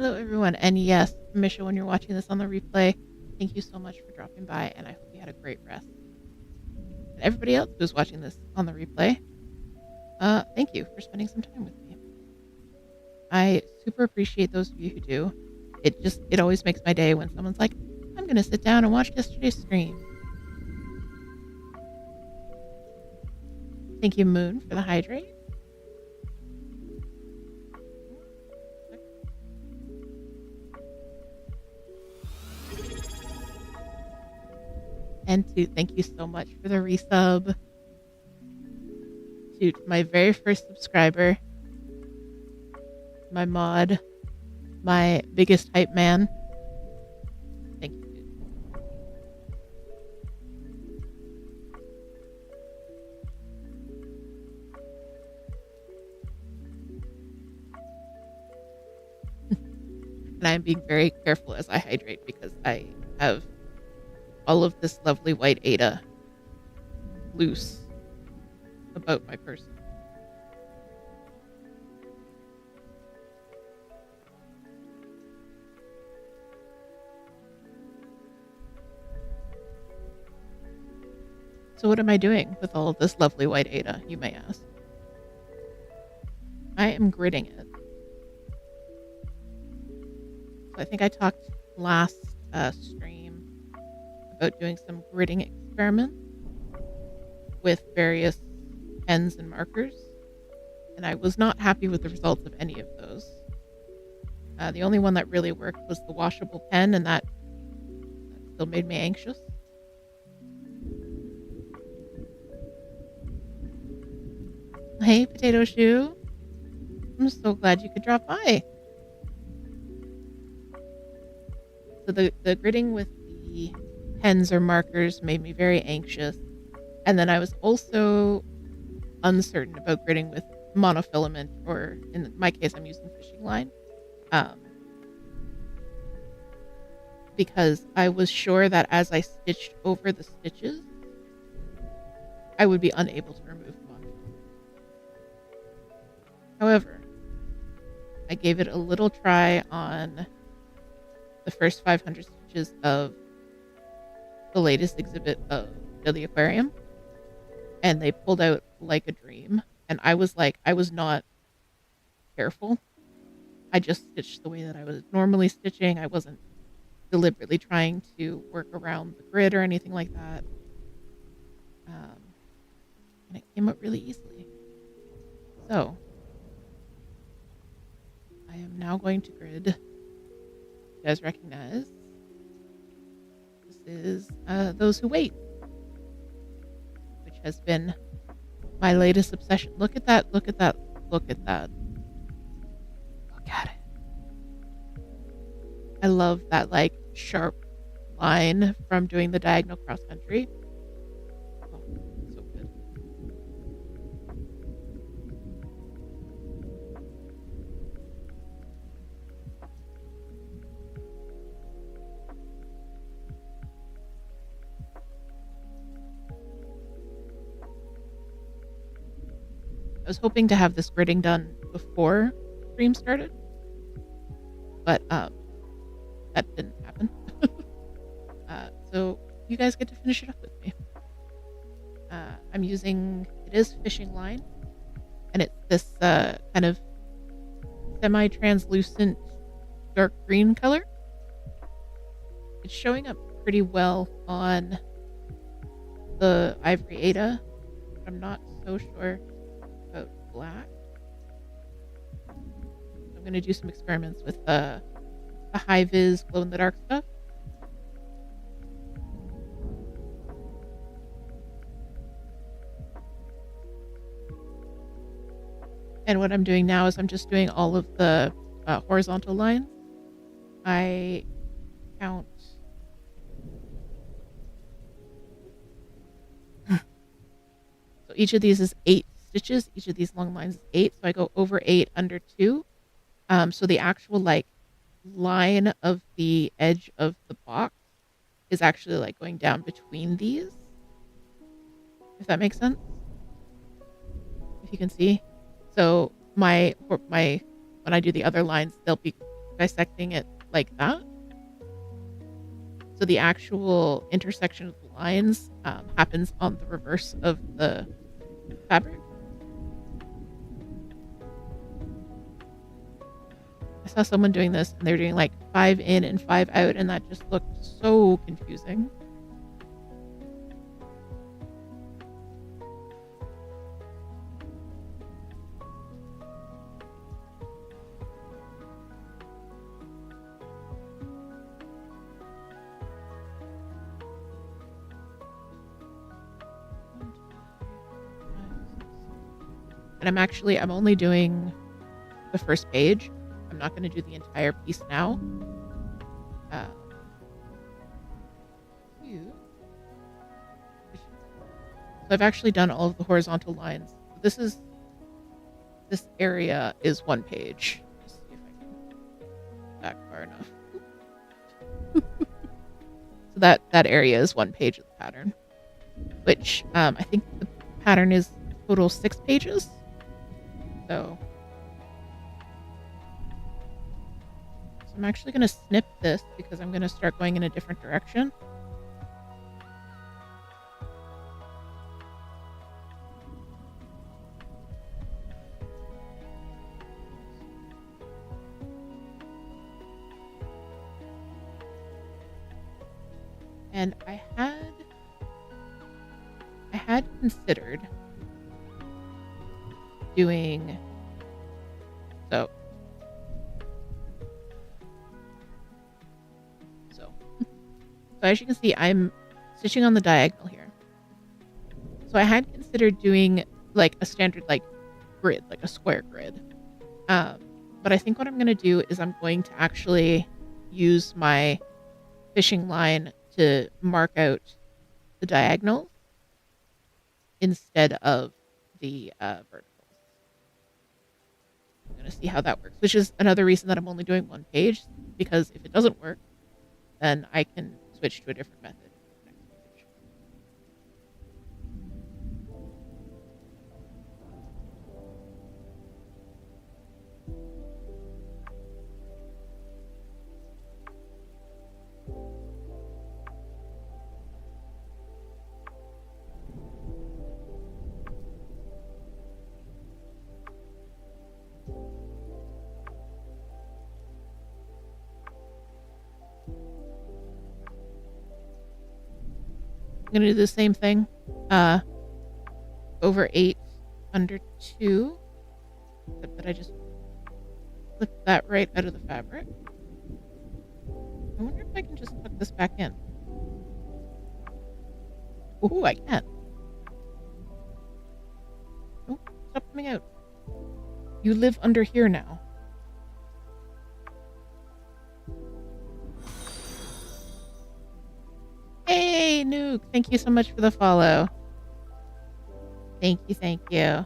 Hello, everyone. And yes, Misha, when you're watching this on the replay, thank you so much for dropping by, and I hope you had a great rest. And everybody else who's watching this on the replay, thank you for spending some time with me. I super appreciate those of you who do. It always makes my day when someone's like, I'm going to sit down and watch yesterday's stream. Thank you, Moon, for the hydrate. And thank you so much for the resub. To my very first subscriber, my mod, my biggest hype man. Thank you, dude. And I'm being very careful as I hydrate because I have all of this lovely white Ada loose about my person. So what am I doing with all of this lovely white Ada, you may ask? I am gridding it. So I think I talked last stream about doing some gridding experiments with various pens and markers, and I was not happy with the results of any of those. The only one that really worked was the washable pen, and that still made me anxious. Hey, Potato Shoe. I'm so glad you could drop by. So the gridding with the pens or markers made me very anxious. And then I was also uncertain about gridding with monofilament, or in my case, I'm using fishing line. Because I was sure that as I stitched over the stitches, I would be unable to remove the monofilament. However, I gave it a little try on the first 500 stitches of the latest exhibit of the aquarium, and they pulled out like a dream. And I was not careful. I just stitched the way that I was normally stitching. I wasn't deliberately trying to work around the grid or anything like that. And it came out really easily. So I am now going to grid. You guys recognize this is Those Who Wait, which has been my latest obsession. Look at that, look at that, look at that. Look at it. I love that like sharp line from doing the diagonal cross country. Oh, so good. I was hoping to have this gridding done before stream started, but that didn't happen. So you guys get to finish it up with me. I'm using, it is fishing line, and it's this kind of semi-translucent dark green color. It's showing up pretty well on the ivory Ada, but I'm not so sure about black. I'm going to do some experiments with the high-vis glow-in-the-dark stuff. And what I'm doing now is I'm just doing all of the horizontal lines. I count. So each of these is 8 stitches. Each of these long lines is 8. So I go over 8, under 2. So the actual like line of the edge of the box is actually like going down between these. If that makes sense. If you can see. So my when I do the other lines, they'll be dissecting it like that. So the actual intersection of the lines happens on the reverse of the fabric. I saw someone doing this and they were doing like 5 in and 5 out, and that just looked so confusing. And I'm only doing the first page. I'm not going to do the entire piece now. So I've actually done all of the horizontal lines. This area is 1 page. Let's see if I can back far enough. So that area is 1 page of the pattern, which I think the pattern is total 6 pages. So I'm actually going to snip this because I'm going to start going in a different direction. And I had considered doing so as you can see, I'm stitching on the diagonal here. So I had considered doing like a standard like grid, like a square grid. But I think what I'm going to do is I'm going to actually use my fishing line to mark out the diagonals instead of the verticals. I'm going to see how that works, which is another reason that I'm only doing 1 page, because if it doesn't work, then I can switch to a different method. I'm going to do the same thing. Over 8, under 2. Except that I just flipped that right out of the fabric. I wonder if I can just tuck this back in. Ooh, I can. Oh, stop coming out. You live under here now. Hey, Nuke. Thank you so much for the follow. Thank you, thank you.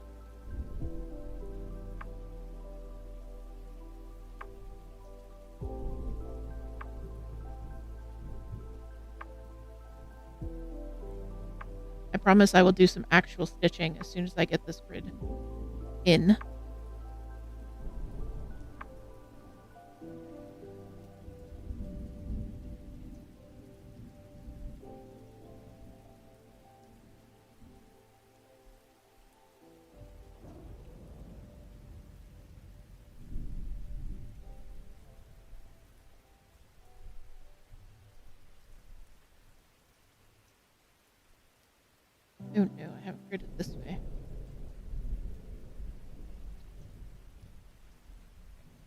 I promise I will do some actual stitching as soon as I get this grid in. Oh no, I haven't gridded this way.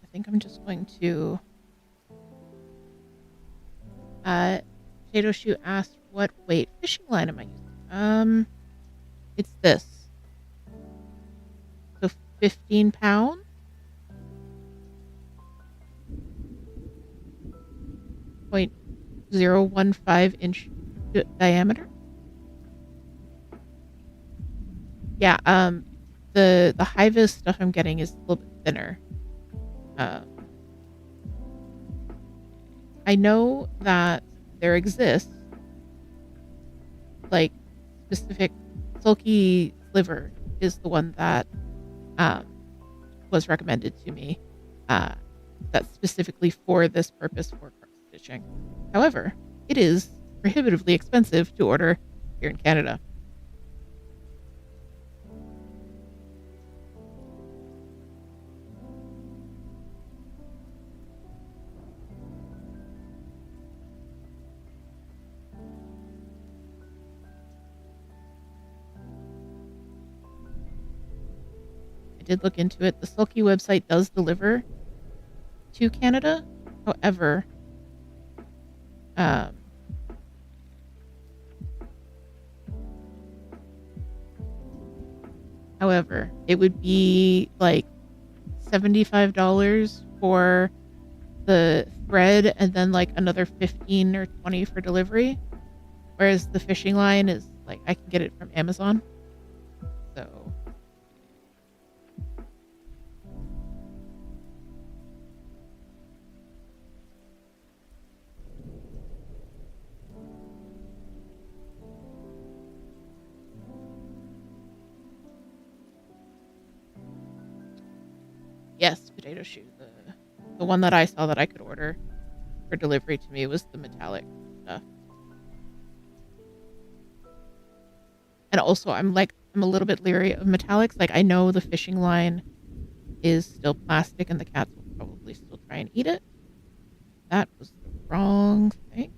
I think I'm just going to... Potato Shoe asked, what weight fishing line am I using? It's this. So 15 pound. 0.015 diameter. Yeah, the high-vis stuff I'm getting is a little bit thinner. I know that there exists like specific sulky sliver is the one that was recommended to me. that's specifically for this purpose for cross stitching. However, it is prohibitively expensive to order here in Canada. I did look into it. The Sulky website does deliver to Canada. However, it would be like $75 for the thread and then like another 15 or 20 for delivery. Whereas the fishing line is like, I can get it from Amazon. So yes, potato shoe. The one that I saw that I could order for delivery to me was the metallic stuff. And also, I'm a little bit leery of metallics. Like, I know the fishing line is still plastic and the cats will probably still try and eat it. That was the wrong thing.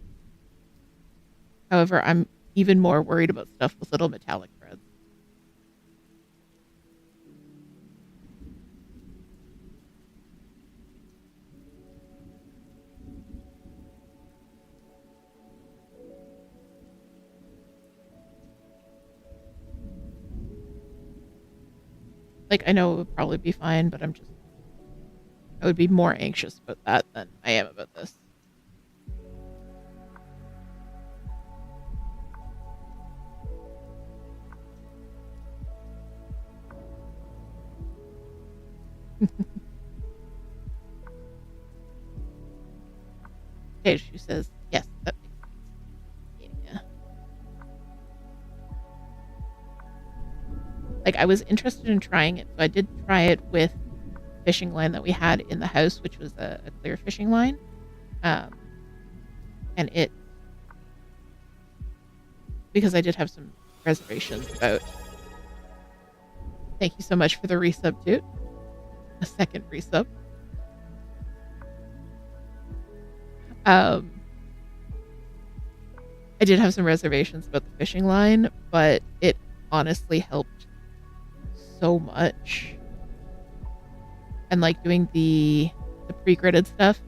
However, I'm even more worried about stuff with little metallic threads. Like, I know it would probably be fine, but I would be more anxious about that than I am about this. Okay, she says, yes, that makes sense. Yeah. Like, I was interested in trying it, so I did try it with fishing line that we had in the house, which was a clear fishing line. And it, because I did have some reservations about, thank you so much for the resub too. A second resub. I did have some reservations about the fishing line, but it honestly helped so much. And like doing the pre-gridded stuff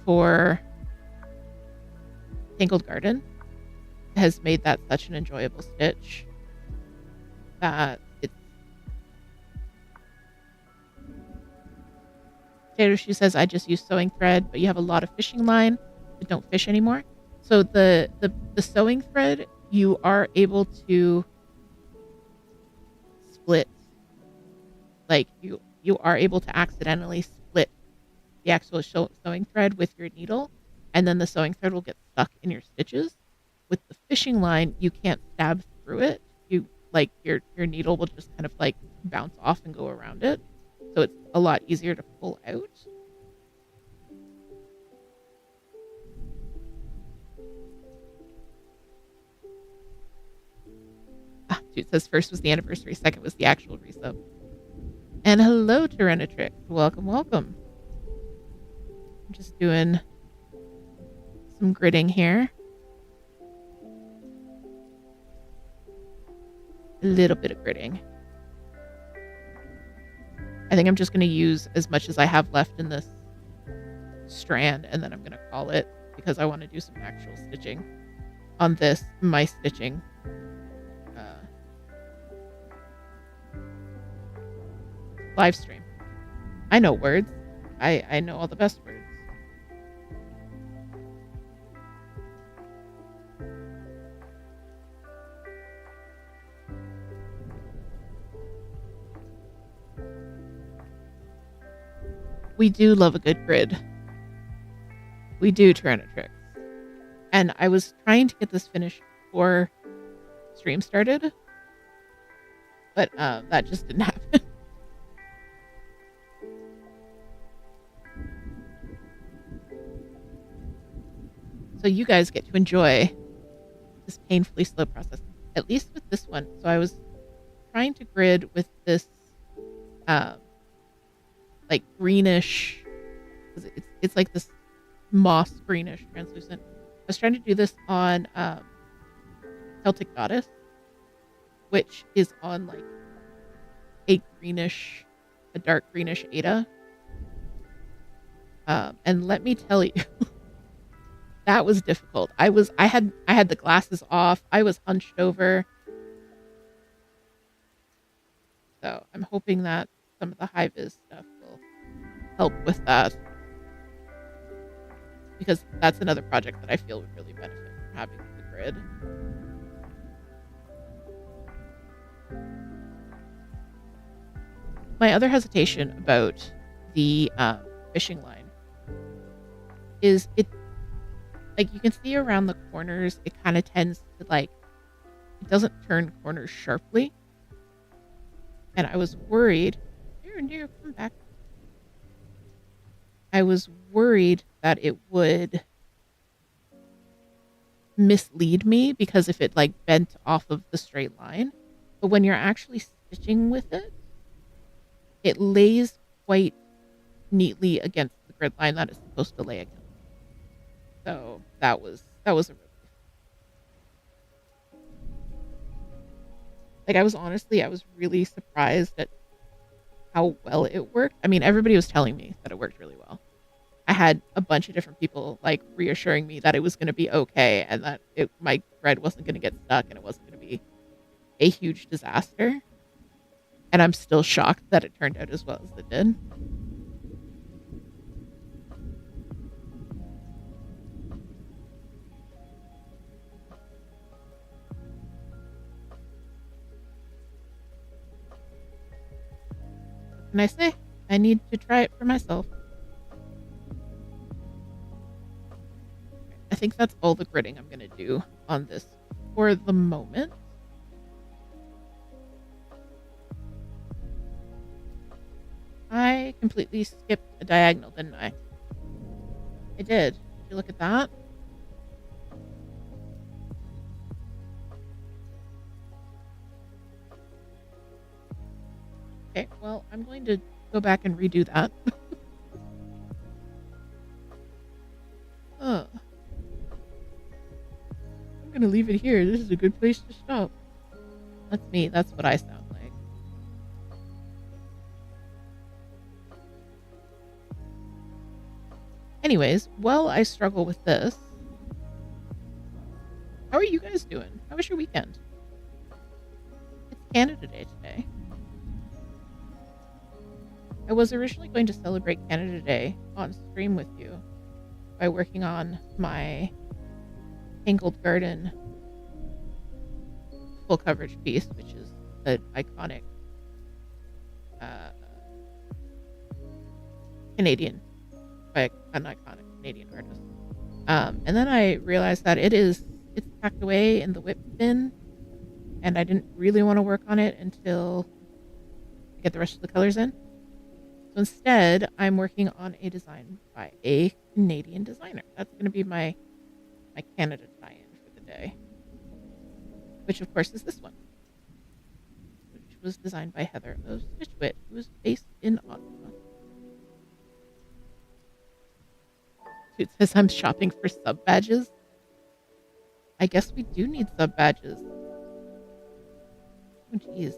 for Tangled Garden has made that such an enjoyable stitch that it's... Potato Shoe says, I just use sewing thread, but you have a lot of fishing line that don't fish anymore. So the sewing thread, you are able to split. Like, you are able to accidentally split the actual sewing thread with your needle, and then the sewing thread will get stuck in your stitches. With the fishing line, you can't stab through it. You, like, your needle will just kind of like bounce off and go around it. So it's a lot easier to pull out. Dude says first was the anniversary, second was the actual resub. And hello, Tyrannotrix. Welcome, welcome. I'm just doing some gridding here. A little bit of gridding. I think I'm just going to use as much as I have left in this strand, and then I'm going to call it, because I want to do some actual stitching on this, my stitching. Live stream. I know words. I know all the best words. We do love a good grid. We do, Tyrannotrix. And I was trying to get this finished before stream started, but that just didn't happen. So you guys get to enjoy this painfully slow process, at least with this one. So I was trying to grid with this like greenish, it's like this moss greenish translucent. I was trying to do this on Celtic Goddess, which is on like a dark greenish Ada. And let me tell you, that was difficult. I had the glasses off. I was hunched over. So I'm hoping that some of the high vis stuff will help with that, because that's another project that I feel would really benefit from having the grid. My other hesitation about the fishing line is it, like you can see around the corners, it kind of tends to like, it doesn't turn corners sharply. And I was worried, dear, come back. I was worried that it would mislead me, because if it like bent off of the straight line, but when you're actually stitching with it, it lays quite neatly against the grid line that it's supposed to lay against. So that was a relief. Like I was really surprised at how well it worked. I mean, everybody was telling me that it worked really well. I had a bunch of different people like reassuring me that it was going to be okay, and that my thread wasn't going to get stuck, and it wasn't going to be a huge disaster. And I'm still shocked that it turned out as well as it did. What can I say? I need to try it for myself. I think that's all the gridding I'm going to do on this for the moment. I completely skipped a diagonal, didn't I? I did. Did you look at that? Okay, well, I'm going to go back and redo that. I'm going to leave it here. This is a good place to stop. That's me. That's what I sound like. Anyways, while I struggle with this, how are you guys doing? How was your weekend? It's Canada Day today. I was originally going to celebrate Canada Day on stream with you by working on my Tangled Garden full coverage piece, which is an iconic Canadian, by an iconic Canadian artist. And then I realized that it's packed away in the whip bin, and I didn't really want to work on it until I get the rest of the colors in. So instead, I'm working on a design by a Canadian designer. That's going to be my Canada tie-in for the day, which of course is this one, which was designed by Heather of Stitchwit, who was based in Ottawa. It says I'm shopping for sub badges. I guess we do need sub badges. Oh geez.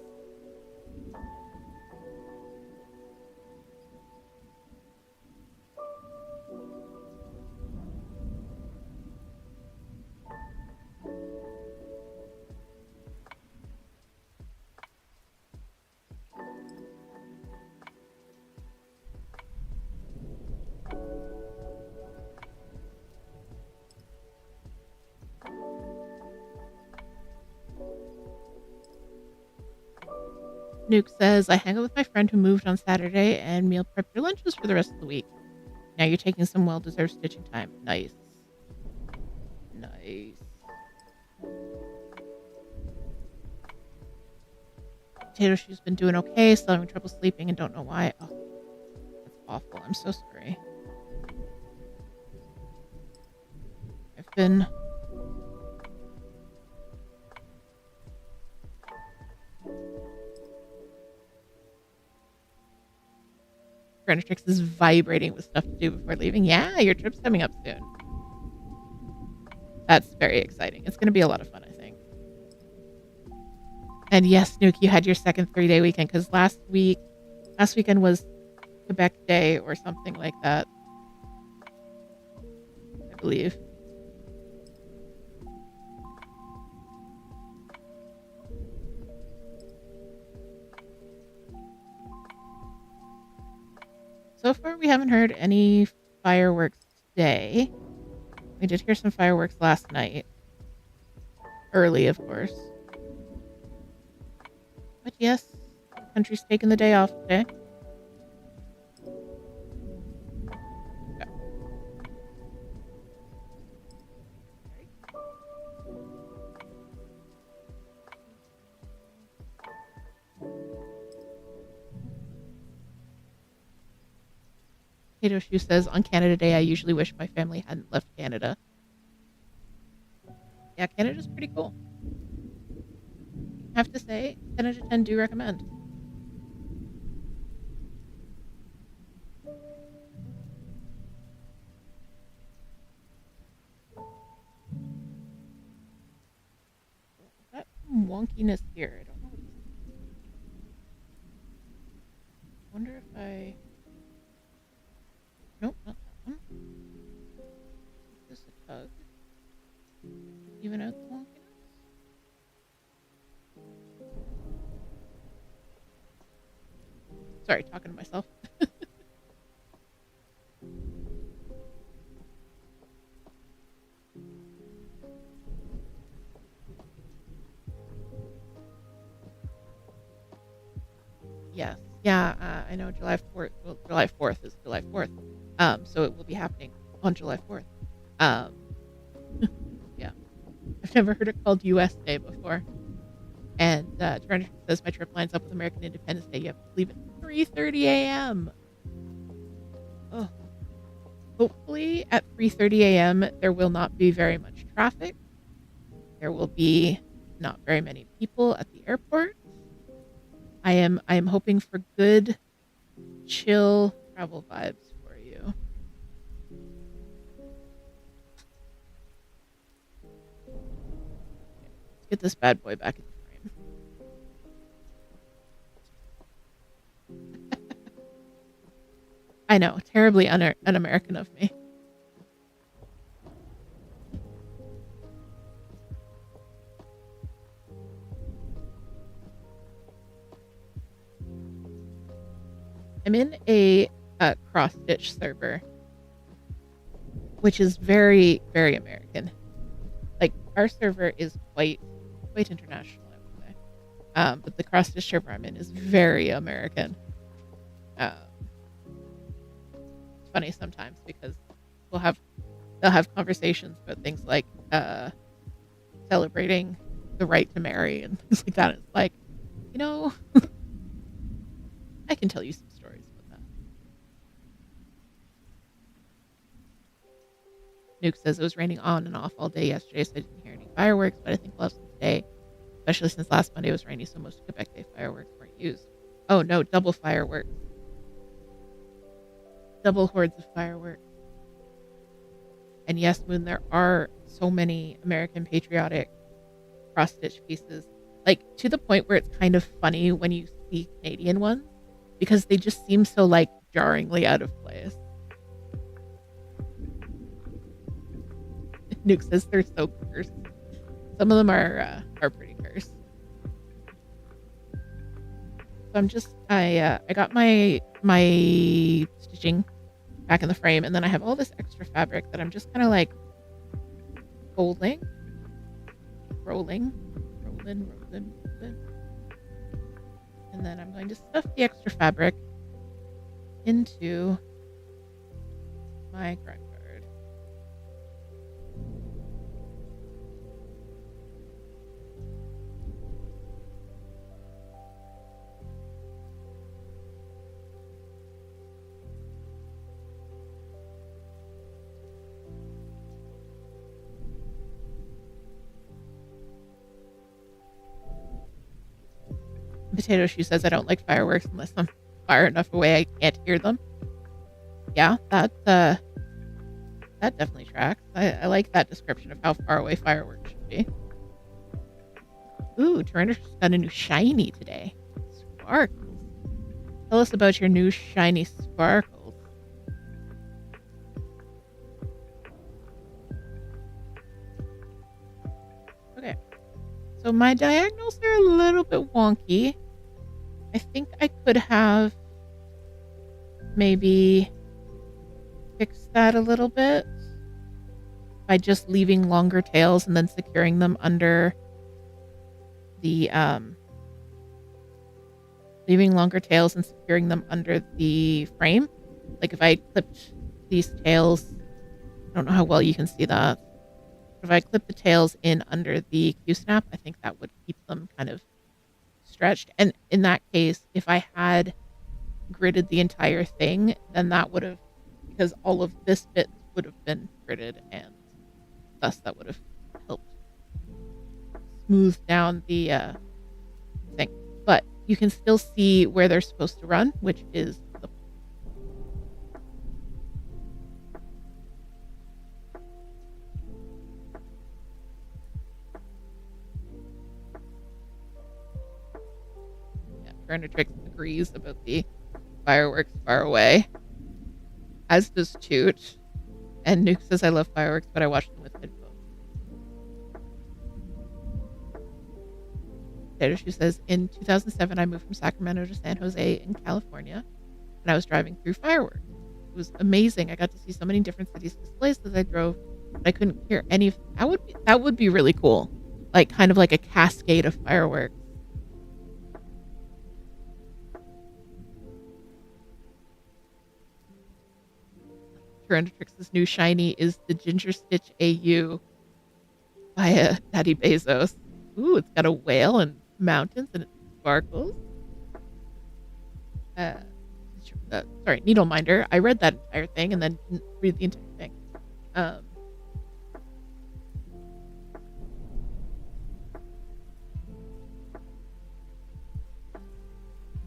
Nuke says, I hang out with my friend who moved on Saturday and meal prepped your lunches for the rest of the week. Now you're taking some well-deserved stitching time. Nice. Nice. Potato Shoe's been doing okay, still having trouble sleeping and don't know why. Oh, that's awful. I'm so sorry. I open. Trix is vibrating with stuff to do before leaving. Yeah, your trip's coming up soon. That's very exciting. It's going to be a lot of fun, I think. And yes, Nuke, you had your second 3-day weekend because last weekend was Quebec Day or something like that, I believe. So far, we haven't heard any fireworks today. We did hear some fireworks last night. Early, of course. But yes, the country's taking the day off today. Potato Shoe says, on Canada Day, I usually wish my family hadn't left Canada. Yeah, Canada's pretty cool. I have to say, 10 out of 10 do recommend. Got some wonkiness here. I don't know what this is. I wonder if I... Nope, not that one. Is this a tug? Even out the wonkiness? Sorry, talking to myself. Yes. Yeah, I know July 4th. Well, July 4th is July 4th. So it will be happening on July 4th. Yeah. I've never heard it called US Day before. And Toronto says my trip lines up with American Independence Day. You have to leave at 3:30 a.m. Oh. Hopefully at 3:30 a.m. there will not be very much traffic. There will be not very many people at the airport. I am hoping for good, chill travel vibes for you. Let's get this bad boy back in the frame. I know, terribly un-American of me. I'm in a cross-stitch server, which is very, very American. Like, our server is quite international, I would say. But the cross-stitch server I'm in is very American. It's funny sometimes because they'll have conversations about things like celebrating the right to marry and things like that. It's like, I can tell you some stories about that. Nuke says it was raining on and off all day yesterday, so I didn't hear any fireworks, but I think we'll have some today, especially since last Monday was rainy, so most Quebec Day fireworks weren't used. Oh no, double fireworks. Double hordes of fireworks. And yes, Moon, there are so many American patriotic cross-stitch pieces, like to the point where it's kind of funny when you see Canadian ones, because they just seem so like jarringly out of place. Nuke says they're so cursed. Some of them are pretty cursed. So I got my stitching back in the frame, and then I have all this extra fabric that I'm just kind of like rolling. And then I'm going to stuff the extra fabric into my grind guard. Potato Shoe says I don't like fireworks unless I'm far enough away I can't hear them. Yeah, that definitely tracks. I like that description of how far away fireworks should be. Ooh, Tyrannosaurus got a new shiny today. Sparkles. Tell us about your new shiny sparkles. Okay. So my diagonals are a little bit wonky. I think I could have maybe fixed that a little bit by just leaving longer tails and then securing them under the frame. Like if I clipped these tails, I don't know how well you can see that. But if I clip the tails in under the Q-snap, I think that would keep them kind of stretched. And in that case, if I had gridded the entire thing, then that would have, because all of this bit would have been gridded, and thus that would have helped smooth down the thing. But you can still see where they're supposed to run, which is the Tyrannotrix agrees about the fireworks far away, as does Toot. And Nuke says, I love fireworks, but I watch them with headphones. Potato Shoe says, in 2007, I moved from Sacramento to San Jose in California, and I was driving through fireworks. It was amazing. I got to see so many different cities displays as I drove, but I couldn't hear any of them. That would be really cool. Like, kind of like a cascade of fireworks. Tyrannotrix's new shiny is the Ginger Stitch AU by Daddy Bezos. Ooh, it's got a whale and mountains and it sparkles. Sorry, Needleminder. I read that entire thing and then didn't read the entire thing.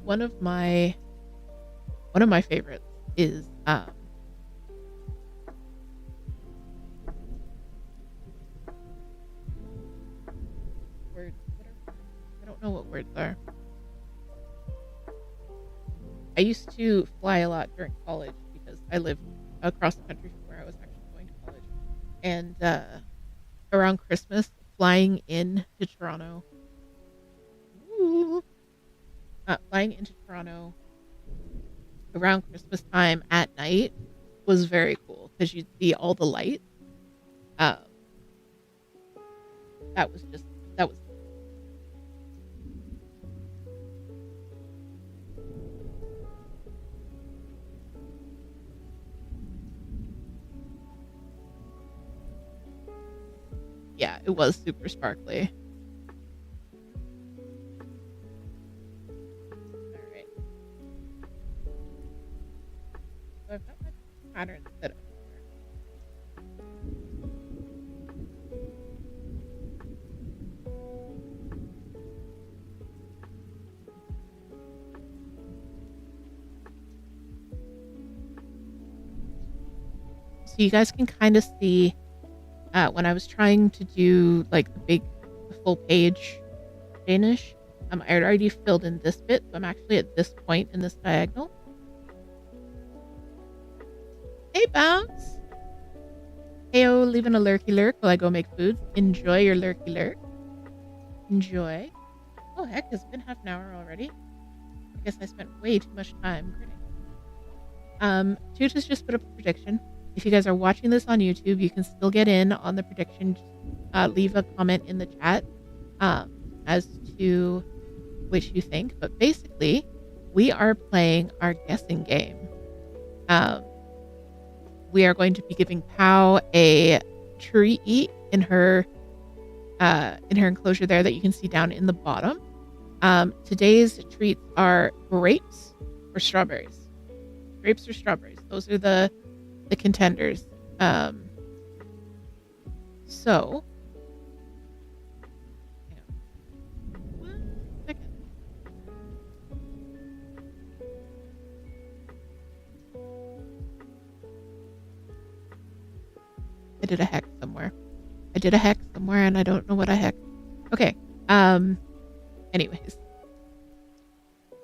One of my favorites is words. I don't know what words are. I used to fly a lot during college because I lived across the country from where I was actually going to college. And around Christmas, flying into Toronto. Flying into Toronto around Christmas time at night was very cool because you'd see all the lights. That was yeah, it was super sparkly. Alright. So I've got my pattern set up here. So you guys can kind of see when I was trying to do like the full page Danish, I had already filled in this bit, so I'm actually at this point in this diagonal. Hey, Bounce! Heyo, leaving a lurky lurk while I go make food. Enjoy your lurky lurk. Enjoy. Oh heck, it's been half an hour already. I guess I spent way too much time gritting. Toot has just put up a prediction. If you guys are watching this on YouTube, you can still get in on the prediction. Leave a comment in the chat as to which you think. But basically, we are playing our guessing game. We are going to be giving Pau a treat in her enclosure there that you can see down in the bottom. Today's treats are grapes or strawberries. Grapes or strawberries. Those are the contenders. So, hang on. 1 second. I did a hex somewhere. I did a hex somewhere and I don't know what I hex. Okay. Anyways.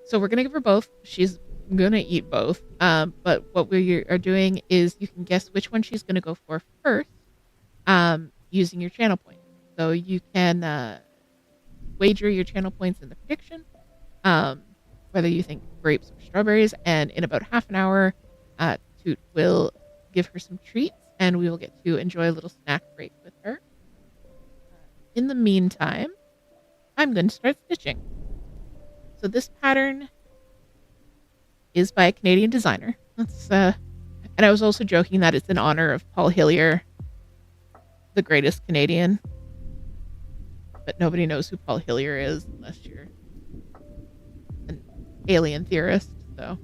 So we're going to give her both. She's going to eat both. But what we are doing is you can guess which one she's going to go for first using your channel points. So you can wager your channel points in the prediction, whether you think grapes or strawberries. And in about half an hour, Toot will give her some treats and we will get to enjoy a little snack break with her. In the meantime, I'm going to start stitching. So this pattern is by a Canadian designer. And I was also joking that it's in honor of Paul Hillier, the greatest Canadian. But nobody knows who Paul Hillier is unless you're an alien theorist. So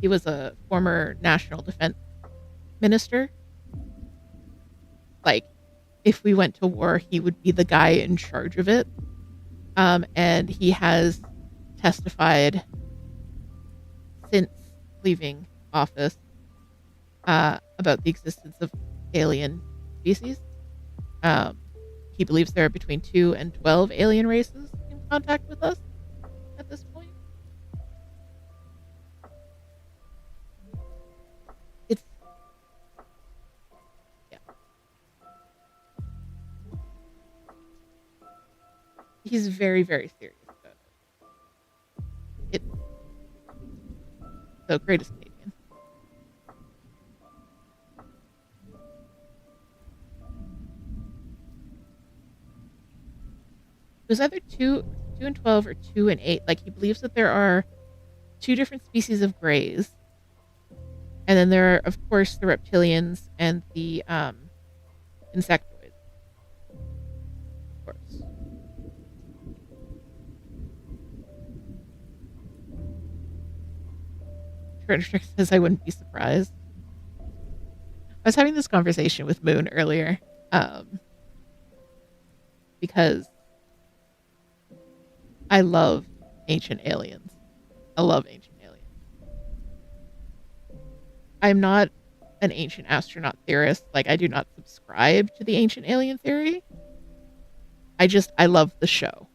he was a former national defense minister. Like, if we went to war, he would be the guy in charge of it. And he has testified since leaving office about the existence of alien species. He believes there are between 2 and 12 alien races in contact with us at this point. He's very, very serious about it. It's the greatest Canadian. It was either 2 and 12 or 2 and 8. Like, he believes that there are 2 different species of greys. And then there are, of course, the reptilians and the insectoids. Of course. Trick says I wouldn't be surprised. I was having this conversation with Moon earlier, because I love ancient aliens. I love ancient aliens. I'm not an ancient astronaut theorist. Like, I do not subscribe to the ancient alien theory. I love the show.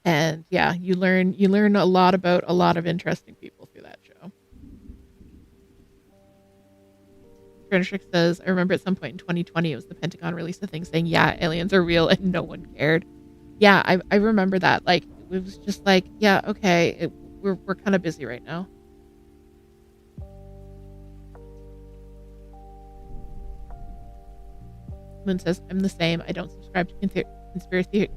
And yeah, you learn a lot about a lot of interesting people through that show. Frederick says, I remember at some point in 2020, it was the Pentagon released a thing saying, yeah, aliens are real, and no one cared. Yeah, I remember that. Like, it was just like, yeah, okay, we're kind of busy right now. Moon says, I'm the same. I don't subscribe to conspiracy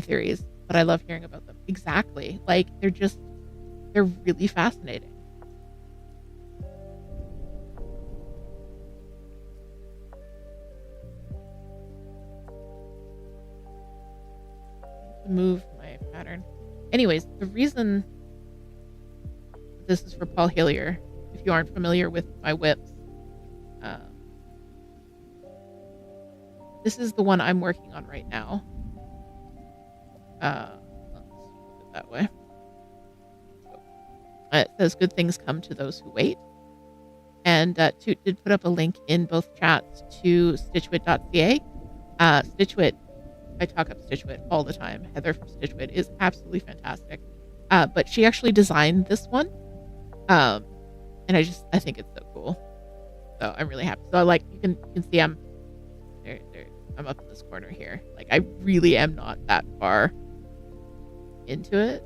theories, but I love hearing about them. Exactly. Like, they're really fascinating. Move my pattern. Anyways, the reason this is for Paul Hillier, if you aren't familiar with my whips, this is the one I'm working on right now. Let's put it that way. It says good things come to those who wait. And Toot did put up a link in both chats to stitchwit.ca. Stitchwit, I talk up Stitchwit all the time. Heather from Stitchwit is absolutely fantastic. But she actually designed this one. And I think it's so cool. So I'm really happy. So you can see I'm up in this corner here. Like, I really am not that far into it.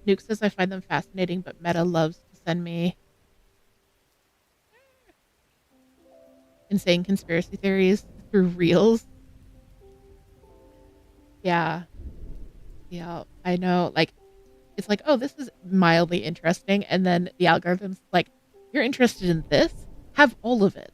Nuke says I find them fascinating, but Meta loves to send me insane conspiracy theories through reels. Yeah. Yeah, I know. Like, it's like, oh, this is mildly interesting. And then the algorithm's like, you're interested in this? Have all of it.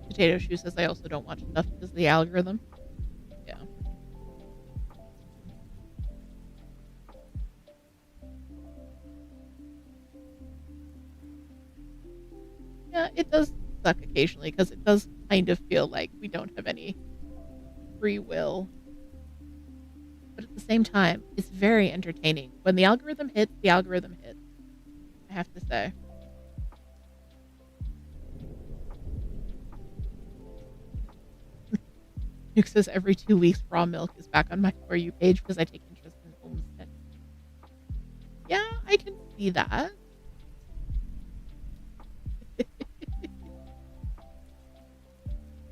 Potato Shoe says I also don't watch stuff because of the algorithm. Yeah. Yeah, it does suck occasionally because it does kind of feel like we don't have any free will. But at the same time, it's very entertaining. When the algorithm hits, the algorithm hits. I have to say. Nuke says every 2 weeks raw milk is back on my For You page because I take interest in homestead. Yeah, I can see that.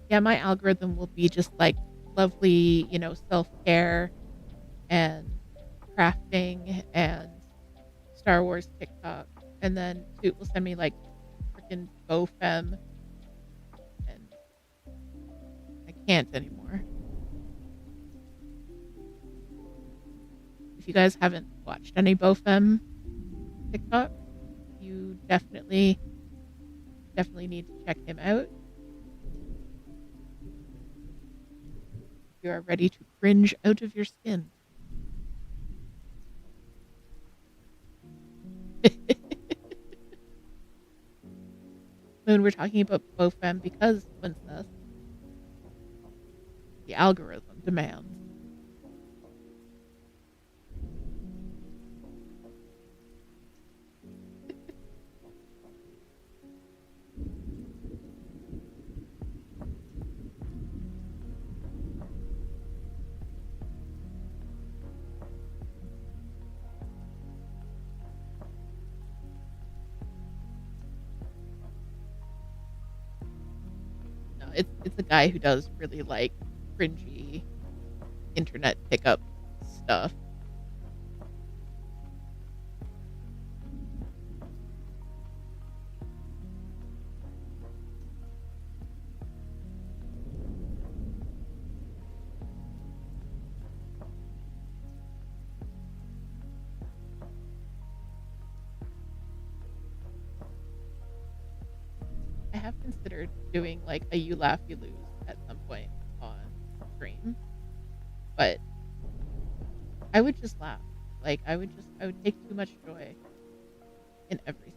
Yeah, my algorithm will be just like lovely, self-care and crafting and Star Wars TikTok. And then Toot will send me like freaking BoFem. And I can't anymore. If you guys haven't watched any BoFem TikTok, you definitely need to check him out. You are ready to cringe out of your skin. Moon, we're talking about BoFem because, Princess, the algorithm demands. It's a guy who does really like cringy internet pickup stuff. I have considered doing like a you laugh, you lose at some point on stream, but I would just laugh. Like I would take too much joy in everything.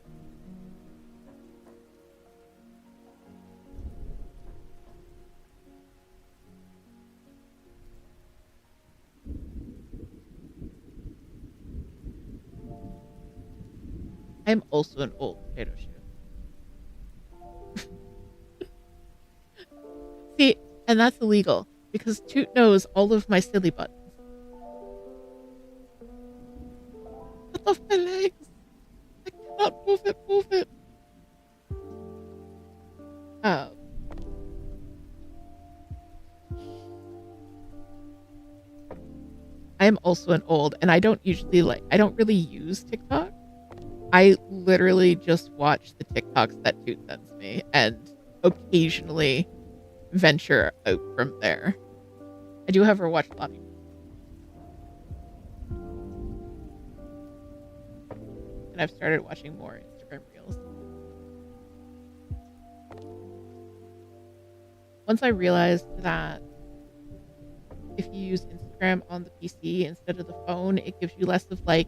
I'm also an old potato shoe. See, and that's illegal because Toot knows all of my silly buttons. I love my legs. I cannot move it. I am also an old, and I don't really use TikTok. I literally just watch the TikToks that Toot sends me and occasionally venture out from there. I do, however, watch a lot of people. And I've started watching more Instagram Reels. Once I realized that if you use Instagram on the PC instead of the phone, it gives you less of like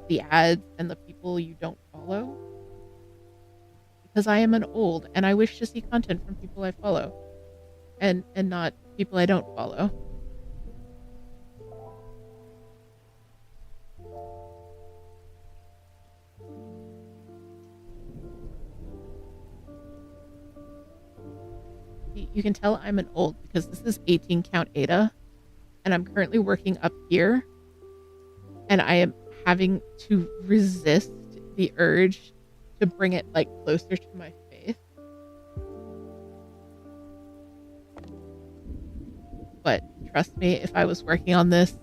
the ads and the people you don't follow. Because I am an old and I wish to see content from people I follow and not people I don't follow. You can tell I'm an old because this is 18 count Ada and I'm currently working up here and I am having to resist the urge to bring it like closer to my face. But trust me, if I was working on this,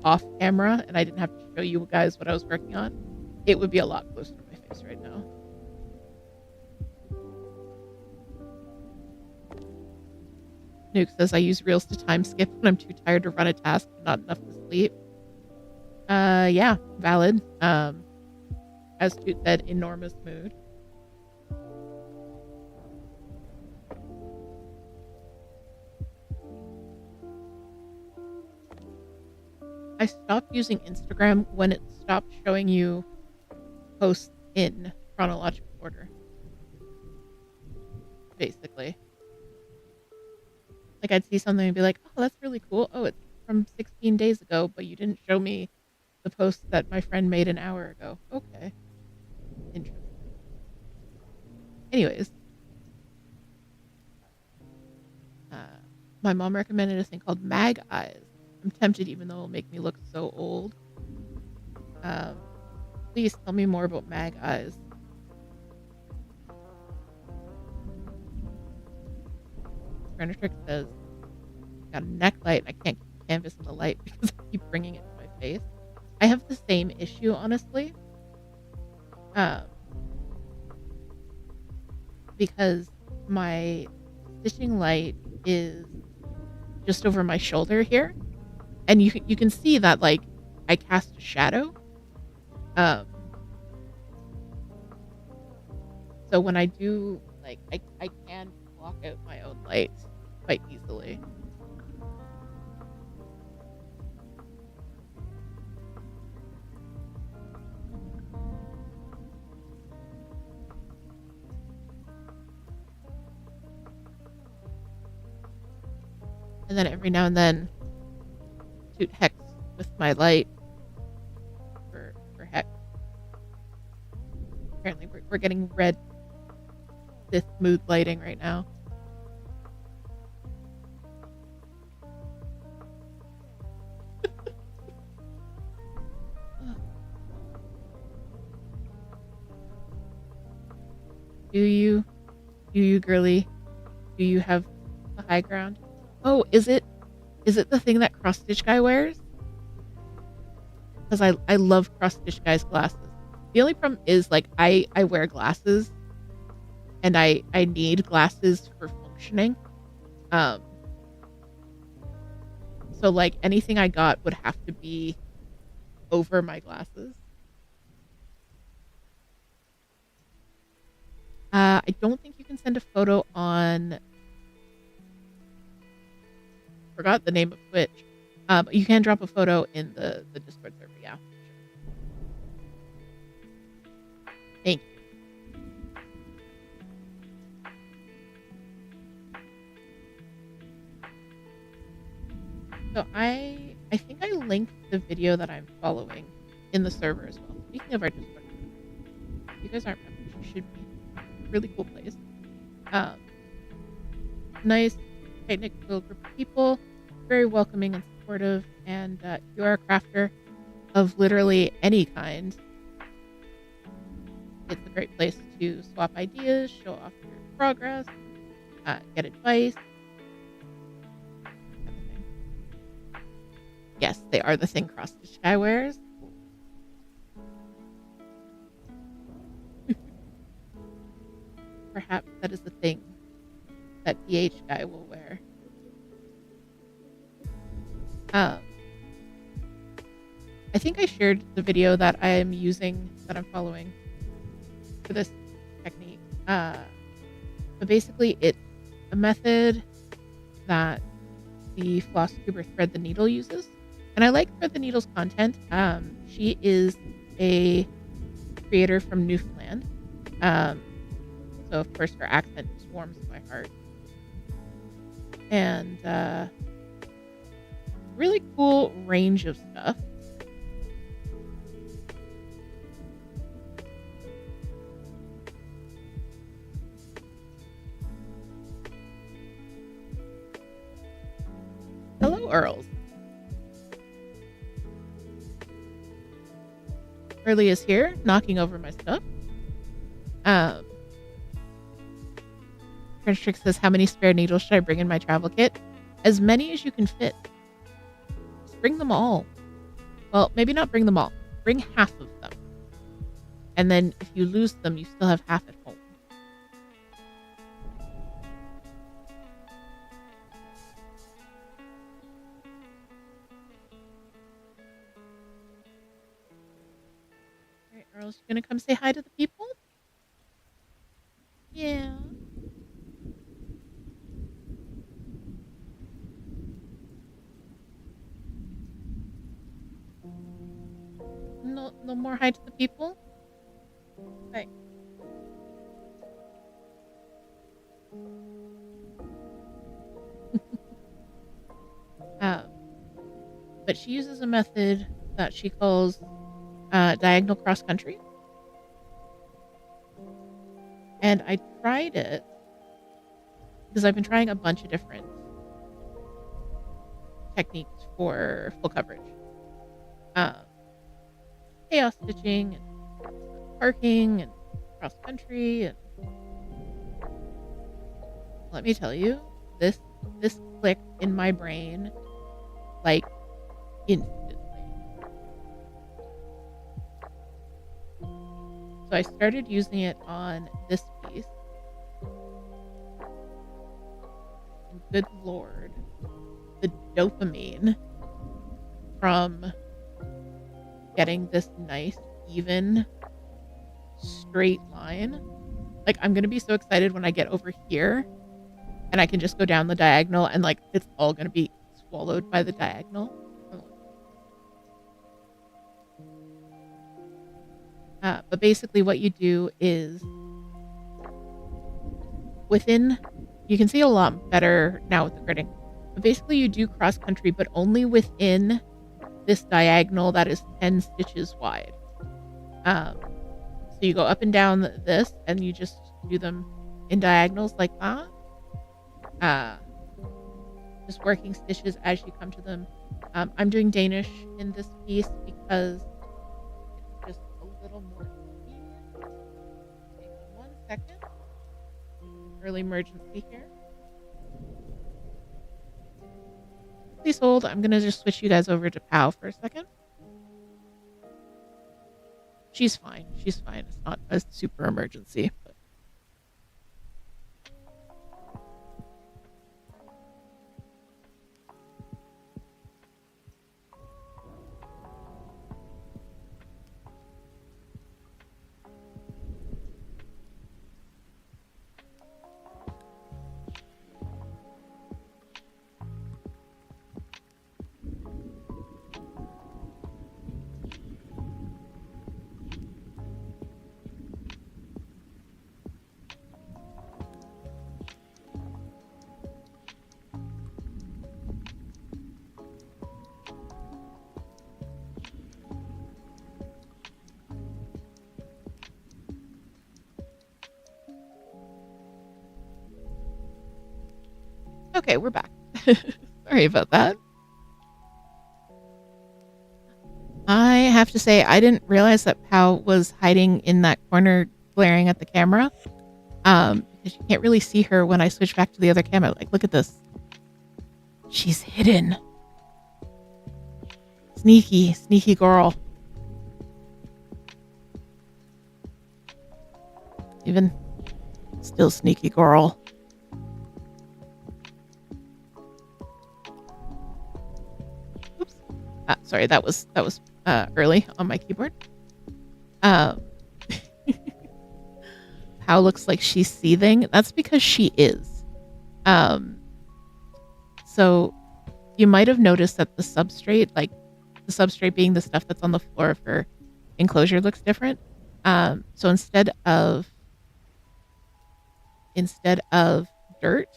off camera and I didn't have to show you guys what I was working on, it would be a lot closer to my face right now. Nuke says I use Reels to time skip when I'm too tired to run a task and not enough to sleep. Yeah, valid. As Toot said, enormous mood. I stopped using Instagram when it stopped showing you posts in chronological order. Basically. Like, I'd see something and be like, oh, that's really cool. Oh, it's from 16 days ago, but you didn't show me the post that my friend made an hour ago. Okay. Interesting. Anyways. My mom recommended a thing called Mag Eyes. I'm tempted even though it'll make me look so old. Please tell me more about Mag Eyes. Trick says, got a neck light. I can't keep canvas in the light because I keep bringing it to my face. I have the same issue, honestly. Because my stitching light is just over my shoulder here. And you can see that, like, I cast a shadow. So when I do, like, I can block out my own light quite easily. And then every now and then, Toot hex with my light for hex. Apparently, we're getting red Sith mood lighting right now. Do you, girly? Do you have the high ground? Oh, is it the thing that Cross Stitch Guy wears? Because I love Cross Stitch Guy's glasses. The only problem is, like, I wear glasses, and I need glasses for functioning. So, like, anything I got would have to be over my glasses. I don't think you can send a photo on... Forgot the name of Twitch. But you can drop a photo in the Discord server, yeah. Thank you. So I think I linked the video that I'm following in the server as well. Speaking of our Discord, if you guys aren't members, you should be. Really cool place. Nice, tight-knit little group of people, very welcoming and supportive, and if you are a crafter of literally any kind, it's a great place to swap ideas, show off your progress, get advice. Yes, they are the thing Cross Stitch Guy wears. Perhaps that is the thing that PH Guy will wear. I think I shared the video that I am using, that I'm following for this technique. But basically, it's a method that the floss tuber Thread the Needle uses. And I like Thread the Needle's content. She is a creator from Newfoundland. So, of course, her accent just warms my heart. And really cool range of stuff. Hello, Earls. Early is here, knocking over my stuff. French Trick says, how many spare needles should I bring in my travel kit? As many as you can fit. Just bring them all. Well, maybe not bring them all. Bring half of them. And then if you lose them, you still have half at home. All right, Earl's gonna come say hi to the people? Yeah. No more hi to the people? Right. But she uses a method that she calls diagonal cross country. And I tried it because I've been trying a bunch of different techniques for full coverage. Chaos stitching and parking and cross country, and let me tell you, this clicked in my brain like instantly. So I started using it on this piece. And good lord, the dopamine from getting this nice, even, straight line. Like, I'm gonna be so excited when I get over here and I can just go down the diagonal and like it's all gonna be swallowed by the diagonal. But basically what you do is you can see a lot better now with the gridding. But basically you do cross country, but only within this diagonal that is 10 stitches wide. So you go up and down this and you just do them in diagonals like that. Just working stitches as you come to them. I'm doing Danish in this piece because it's just a little more convenient. Hang on 1 second. Early emergency here. Please hold. I'm going to just switch you guys over to Pow for a second. She's fine. She's fine. It's not a super emergency. But... Okay, we're back. Sorry about that. I have to say, I didn't realize that Pow was hiding in that corner glaring at the camera. Because you can't really see her when I switch back to the other camera. Like, look at this. She's hidden. Sneaky, sneaky girl. Even still sneaky girl. Oops. Sorry, that was early on my keyboard. Pow looks like she's seething. That's because she is. So you might have noticed that the substrate, like the substrate being the stuff that's on the floor of her enclosure, looks different. So instead of dirt,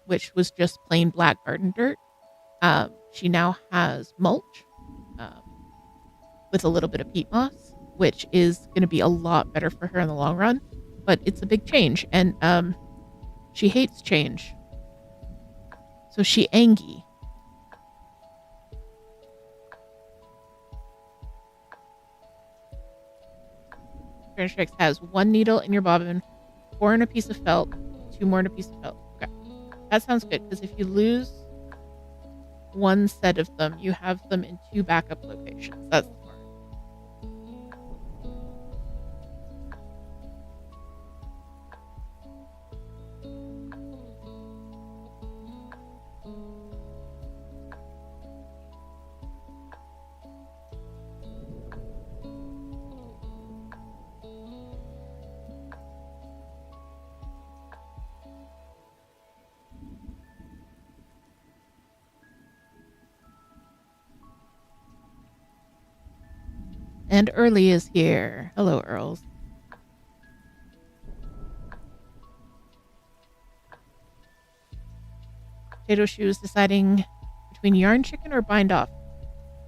which was just plain black garden dirt, she now has mulch with a little bit of peat moss, which is going to be a lot better for her in the long run. But it's a big change, and she hates change. So she angry. Furniture X has 1 needle in your bobbin, 4 in a piece of felt, 2 more in a piece of felt. Okay. That sounds good, because if you lose one set of them, you have them in 2 backup locations. That's smart. And Early is here. Hello, Earls. Potato Shoes deciding between yarn chicken or bind off.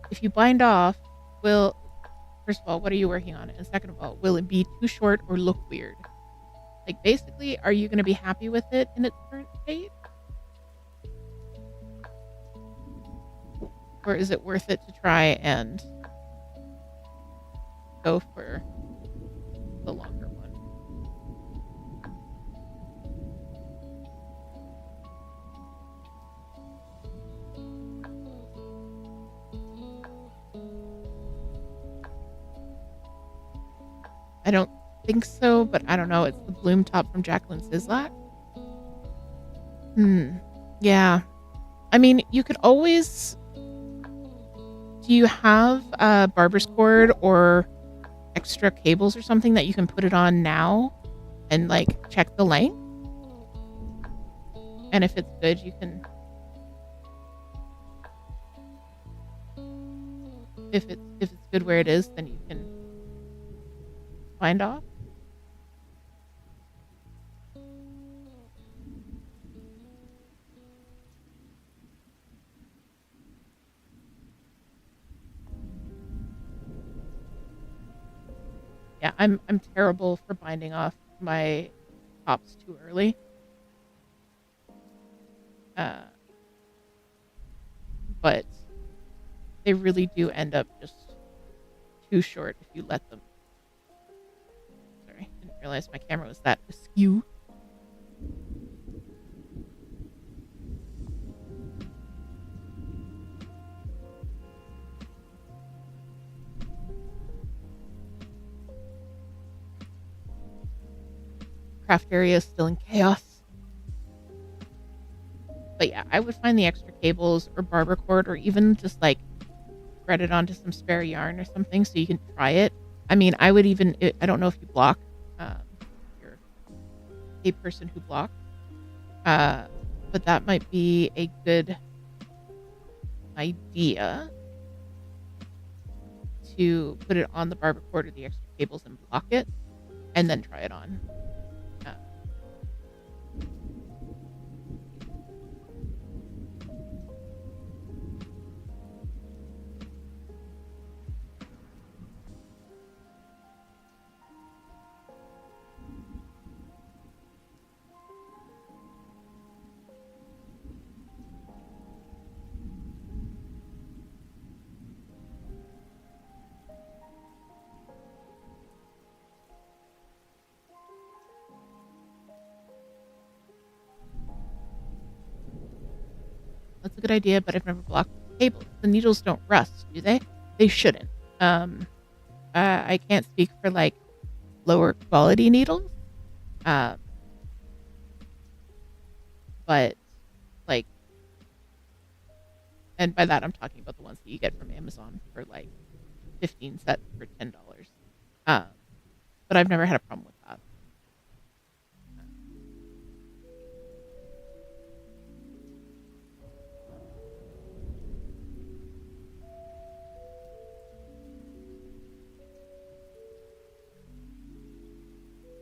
If you bind off, first of all, what are you working on? And second of all, will it be too short or look weird? Like, basically, are you going to be happy with it in its current state? Or is it worth it to try and go for the longer one? I don't think so, but I don't know. It's the bloom top from Jacqueline Sislak. Yeah. I mean, you could always... Do you have barber's cord or extra cables or something that you can put it on now and, like, check the length? And if it's good, you can... If it's good where it is, then you can bind off. Yeah, I'm terrible for binding off my tops too early. But they really do end up just too short if you let them. Sorry, didn't realize my camera was that askew. Craft area is still in chaos. But yeah, I would find the extra cables or barber cord, or even just like thread it onto some spare yarn or something so you can try it. I mean, I would even, I don't know if you block, you're a person who blocks, but that might be a good idea to put it on the barber cord or the extra cables and block it, and then try it on. That's a good idea, but I've never blocked cables. The needles don't rust, do they? They shouldn't. I can't speak for like lower quality needles, but like, and by that I'm talking about the ones that you get from Amazon for like 15 sets for $10. But I've never had a problem with that.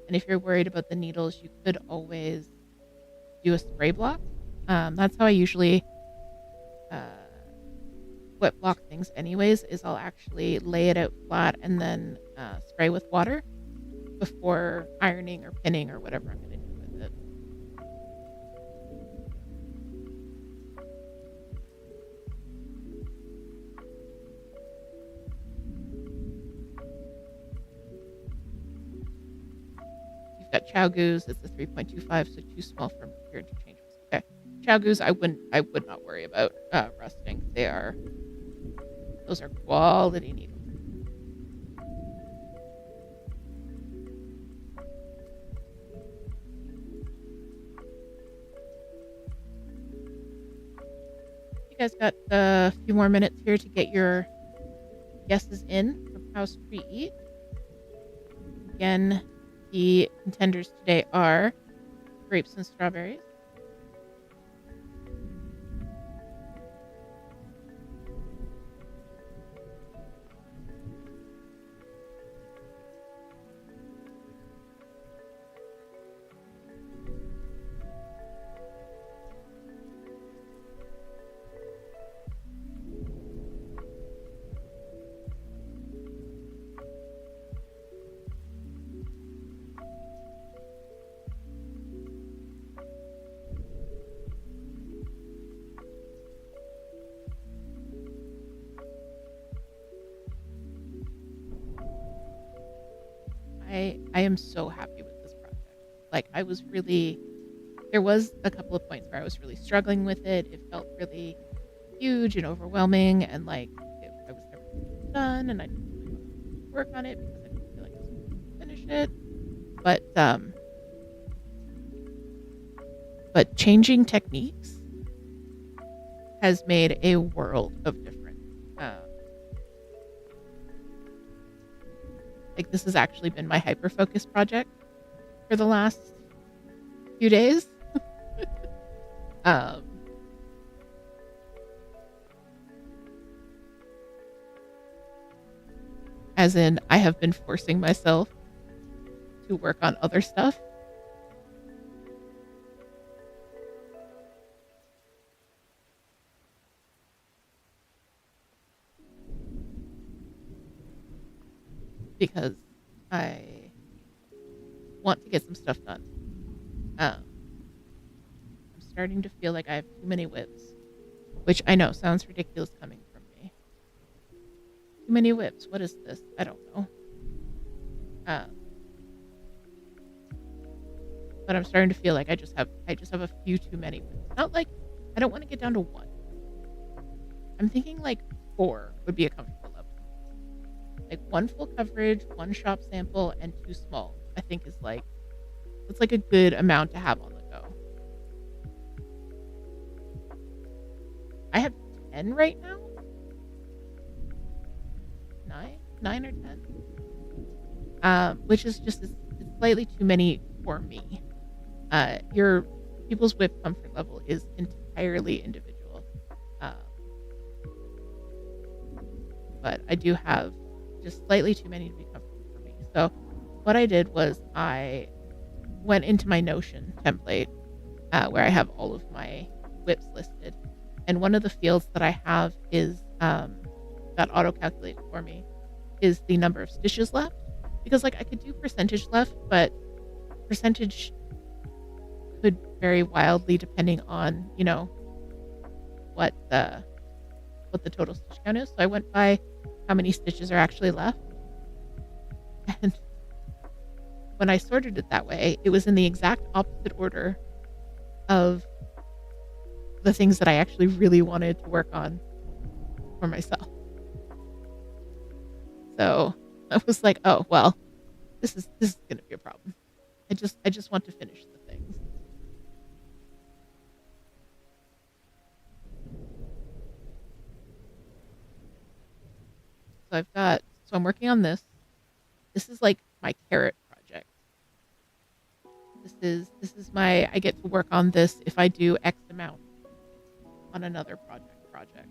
And if you're worried about the needles, you could always do a spray block. That's how I usually wet block things anyways, is I'll actually lay it out flat and then spray with water before ironing or pinning or whatever I'm going to do with it. Chow Goose is a 3.25, so too small for your interchangeables. Okay. Chow Goose, I would not worry about rusting. Those are quality needles. You guys got a few more minutes here to get your guesses in from House Tree Eat. Again, the contenders today are grapes and strawberries. I am so happy with this project. Like, there was a couple of points where I was really struggling with it. It felt really huge and overwhelming, and like I was never going to get it done, and I didn't really want to work on it because I didn't feel like I was going to finish it. But changing techniques has made a world of difference. Like, this has actually been my hyper-focus project for the last few days. As in, I have been forcing myself to work on other stuff. Because I want to get some stuff done. I'm starting to feel like I have too many whips, which I know sounds ridiculous coming from me. Too many whips. What is this? I don't know. But I'm starting to feel like I just have a few too many whips. Not like I don't want to get down to one. I'm thinking like 4 would be a comfortable level. Like 1 full coverage, 1 shop sample, and 2 small. I think it's like a good amount to have on the go. I have 10 right now. 9 or 10. Which is just it's slightly too many for me. Your people's whip comfort level is entirely individual. But I do have just slightly too many to be comfortable for me. So what I did was I went into my Notion template where I have all of my whips listed. And one of the fields that I have is that auto-calculated for me is the number of stitches left. Because like I could do percentage left, but percentage could vary wildly depending on, what the total stitch count is. So I went by how many stitches are actually left. And when I sorted it that way, it was in the exact opposite order of the things that I actually really wanted to work on for myself. So I was like, oh, well, this is going to be a problem. I just want to finish the things. So I'm working on this. This is like my carrot project. This is I get to work on this if I do X amount on another project.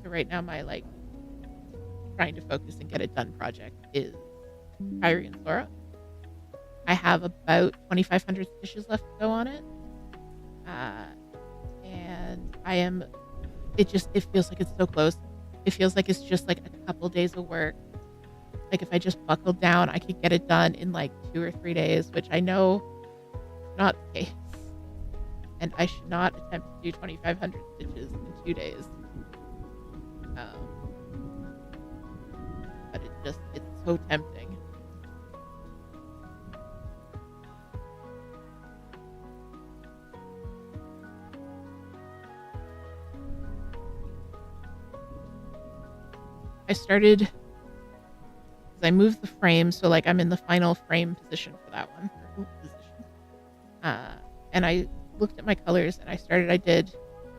So right now my trying to focus and get it done project is Kyrie and Sora. I have about 2,500 stitches left to go on it. And it feels like it's so close. It feels like it's just like a couple days of work. Like if I just buckled down, I could get it done in like 2 or 3 days, which I know is not the case. And I should not attempt to do 2,500 stitches in 2 days. But it's so tempting. I started, I moved the frame, so like I'm in the final frame position for that one. And I looked at my colors and I did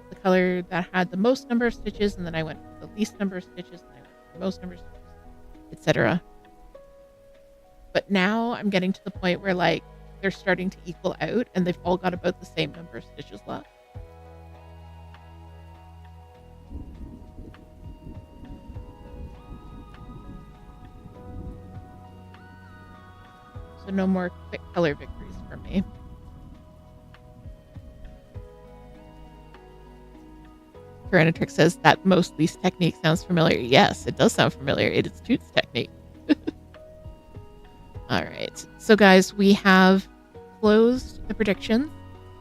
the color that had the most number of stitches, and then I went for the least number of stitches, and I went for the most number of stitches, etc. But now I'm getting to the point where like they're starting to equal out and they've all got about the same number of stitches left. So no more quick color victories for me. Tyrannotrix says that most least technique sounds familiar. Yes, it does sound familiar. It is Toot's technique. All right. So guys, we have closed the predictions.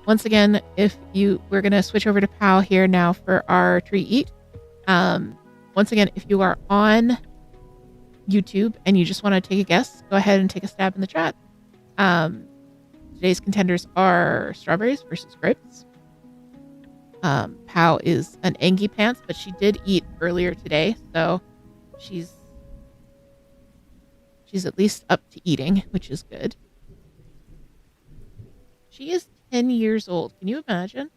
Once again, we're going to switch over to Pow here now for our tree eat. Once again, if you are on YouTube and you just want to take a guess, go ahead and take a stab in the chat. Today's contenders are strawberries versus grapes. Pow is an Angie Pants, but she did eat earlier today, so she's at least up to eating, which is good. She is 10 years old. Can you imagine?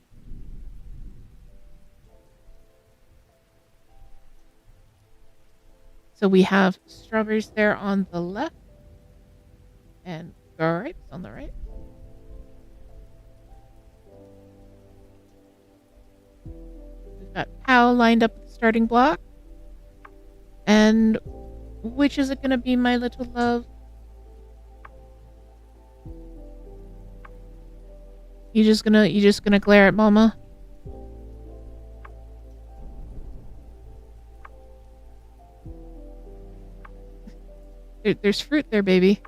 So we have strawberries there on the left and grapes on the right. We've got Pow lined up at the starting block. And which is it going to be, my little love? You just gonna glare at Mama? There's fruit there, baby.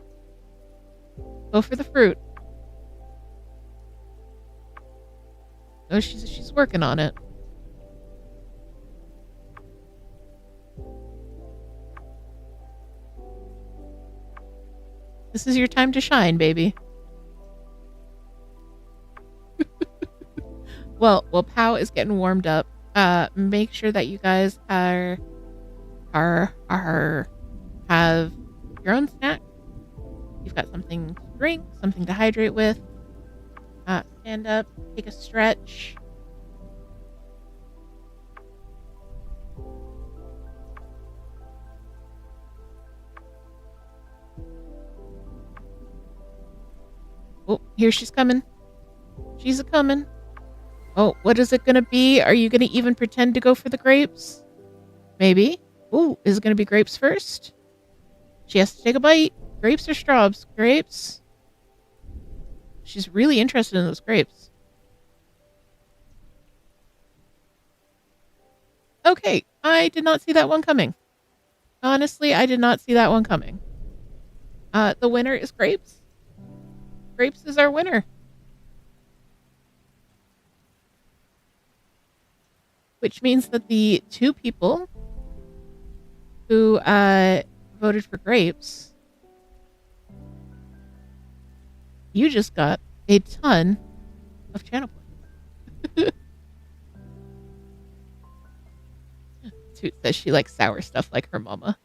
Go for the fruit. Oh, she's working on it. This is your time to shine, baby. Well, Pow is getting warmed up. Make sure that you guys have your own snack. You've got something to drink, something to hydrate with. Stand up, take a stretch. Oh, here she's coming. She's a-coming. Oh, what is it going to be? Are you going to even pretend to go for the grapes? Maybe. Oh, is it going to be grapes first? She has to take a bite. Grapes or straws? Grapes. She's really interested in those grapes. Okay, I did not see that one coming. Honestly, I did not see that one coming. The winner is grapes. Grapes is our winner. Which means that the two people who voted for grapes, you just got a ton of channel points. Toot says she likes sour stuff like her mama.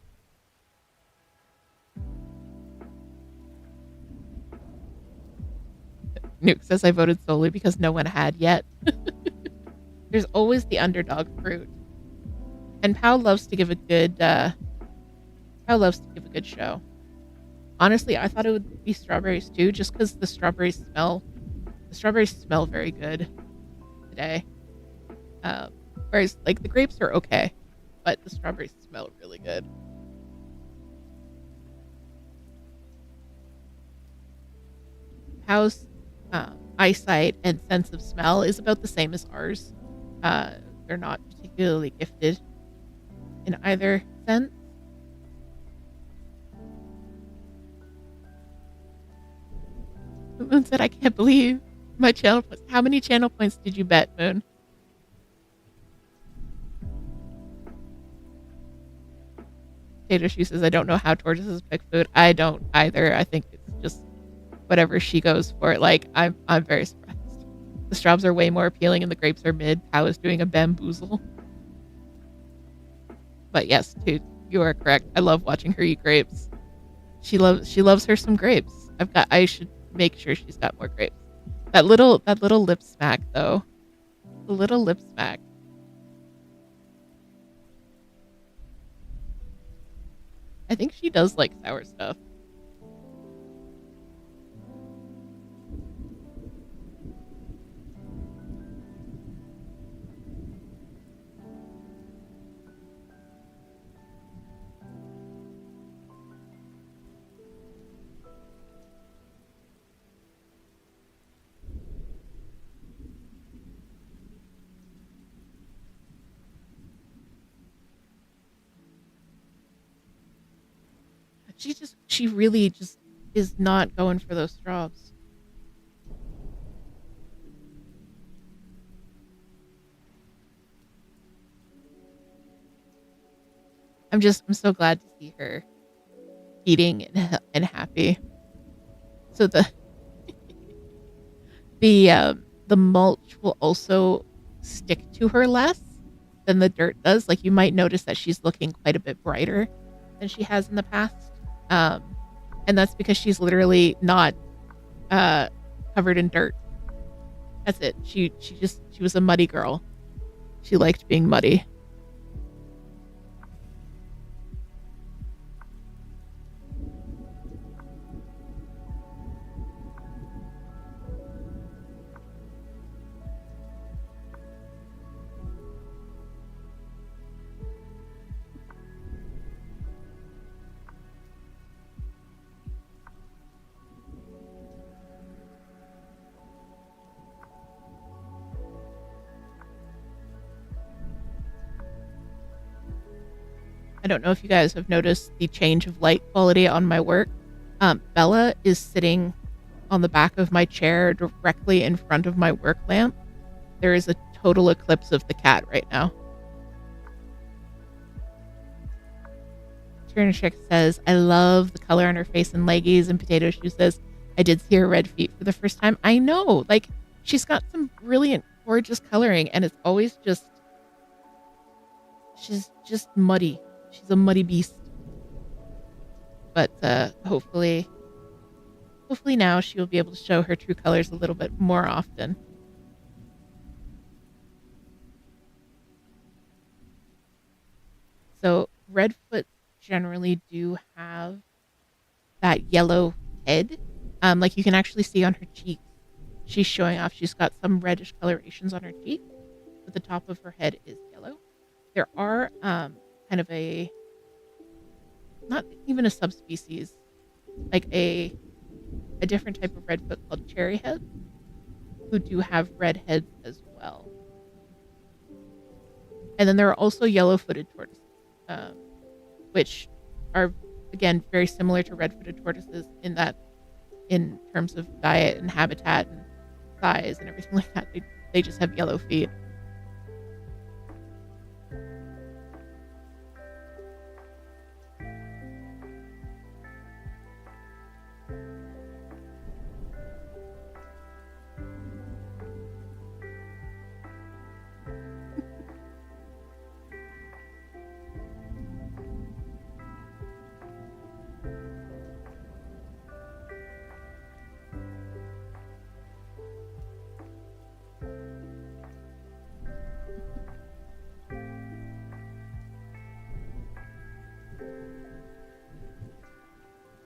Nuke says I voted solely because no one had yet. There's always the underdog fruit. And Pow loves to give a good show. Honestly, I thought it would be strawberries too, just because the strawberries smell very good today. Whereas like the grapes are okay, but the strawberries smell really good. Pow's eyesight and sense of smell is about the same as ours. They're not particularly gifted in either sense. Moon said, I can't believe my channel points. How many channel points did you bet, Moon? Potato Shoe says, I don't know how tortoises pick food. I don't either. I think it's just whatever she goes for. Like, I'm very surprised. The straws are way more appealing and the grapes are mid. Pow is doing a bamboozle. But yes, You are correct. I love watching her eat grapes. She loves her some grapes. I should make sure she's got more grapes. That little lip smack though. The little lip smack. I think she does like sour stuff. She really just is not going for those straws. I'm so glad to see her eating and happy. So the mulch will also stick to her less than the dirt does. Like you might notice that she's looking quite a bit brighter than she has in the past. And that's because she's literally not covered in dirt. That's it. She was a muddy girl. She liked being muddy. I don't know if you guys have noticed the change of light quality on my work. Bella is sitting on the back of my chair directly in front of my work lamp. There is a total eclipse of the cat right now. Turnishek says, I love the color on her face and leggies. And Potato Shoe says, I did see her red feet for the first time. I know. Like, she's got some brilliant, gorgeous coloring. And it's always she's just muddy. She's a muddy beast. But hopefully now she will be able to show her true colors a little bit more often. So Redfoot generally do have that yellow head. Like you can actually see on her cheeks. She's showing off. She's got some reddish colorations on her cheeks, but the top of her head is yellow. There are kind of not even a subspecies, like a different type of redfoot called cherryhead, who do have red heads as well. And then there are also yellow-footed tortoises, which are, again, very similar to red-footed tortoises in that, in terms of diet and habitat and size and everything like that, they just have yellow feet.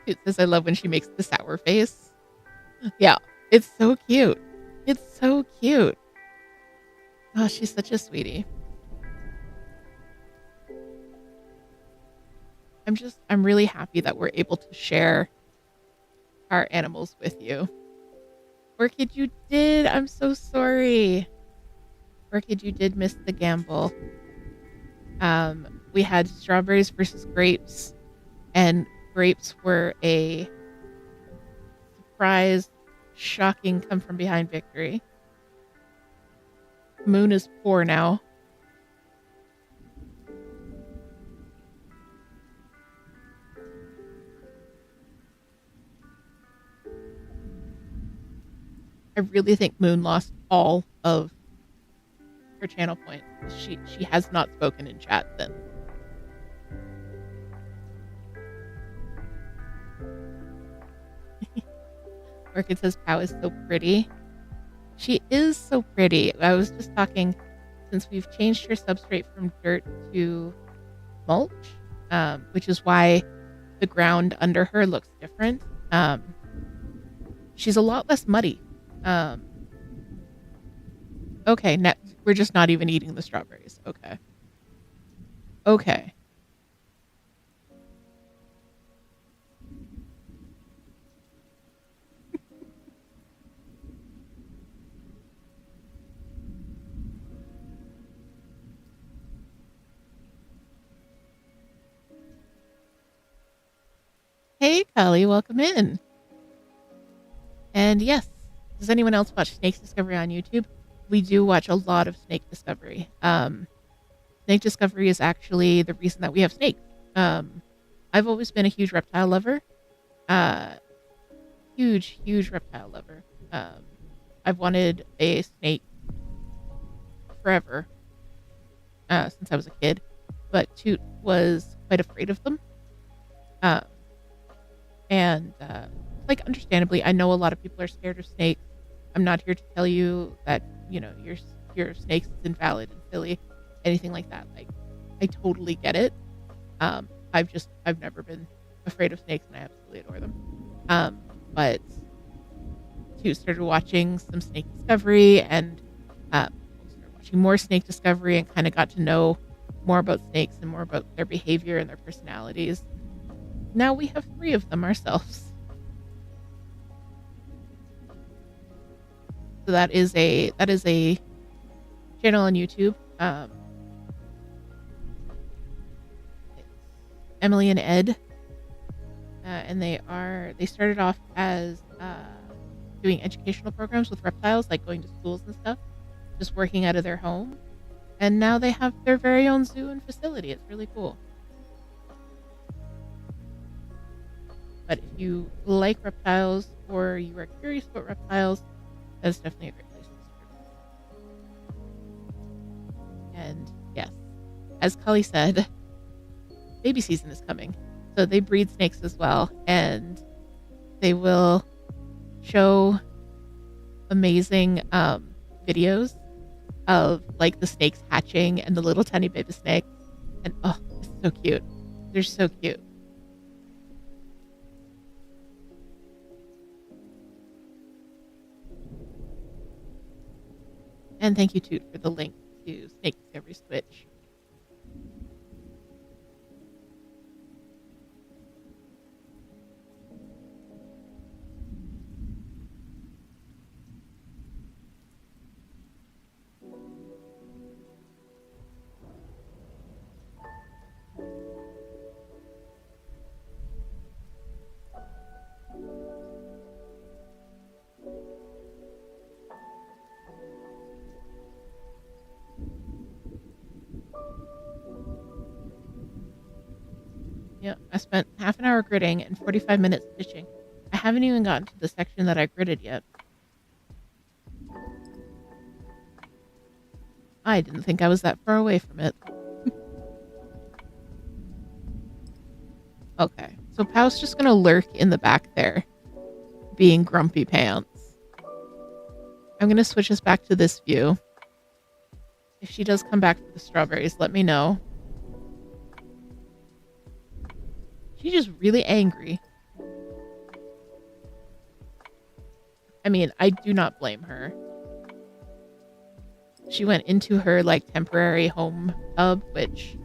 It says, I love when she makes the sour face. Yeah, it's so cute. It's so cute. Oh, she's such a sweetie. I'm really happy that we're able to share our animals with you. Orchid, you did. I'm so sorry. Orchid, you did miss the gamble. We had strawberries versus grapes, and grapes were a surprise, shocking come from behind victory. Moon is poor now. I really think Moon lost all of her channel points. She has not spoken in chat then. Orchid says Pow is so pretty. She is so pretty. I was just talking, since we've changed her substrate from dirt to mulch, which is why the ground under her looks different. She's a lot less muddy. Okay, we're just not even eating the strawberries. Okay. Okay. Hey, Cully, welcome in. And yes, does anyone else watch Snake Discovery on YouTube? We do watch a lot of Snake Discovery. Snake Discovery is actually the reason that we have snakes. I've always been a huge reptile lover. Huge reptile lover. I've wanted a snake forever, since I was a kid, but Toot was quite afraid of them. Like, understandably, I know a lot of people are scared of snakes. I'm not here to tell you that, your fear of snakes is invalid and silly, anything like that. Like, I totally get it. I've never been afraid of snakes, and I absolutely adore them. But Toot started watching some Snake Discovery, and started watching more Snake Discovery, and kind of got to know more about snakes and more about their behavior and their personalities. Now we have 3 of them ourselves. So that is a channel on YouTube. It's Emily and Ed, and they started off as doing educational programs with reptiles, like going to schools and stuff, just working out of their home, and now they have their very own zoo and facility. It's really cool. But if you like reptiles or you are curious about reptiles, that's definitely a great place to start. And yes, as Cully said, baby season is coming. So they breed snakes as well, and they will show amazing videos of like the snakes hatching and the little tiny baby snakes. And oh, it's so cute. They're so cute. And thank you, Toot, for the link to Snake Discovery's Twitch. Yeah, I spent half an hour gridding and 45 minutes stitching. I haven't even gotten to the section that I gridded yet. I didn't think I was that far away from it. Okay, so Pow's just gonna lurk in the back there, being grumpy pants. I'm gonna switch us back to this view. If she does come back for the strawberries, let me know. She's just really angry. I mean, I do not blame her. She went into her like temporary home tub, which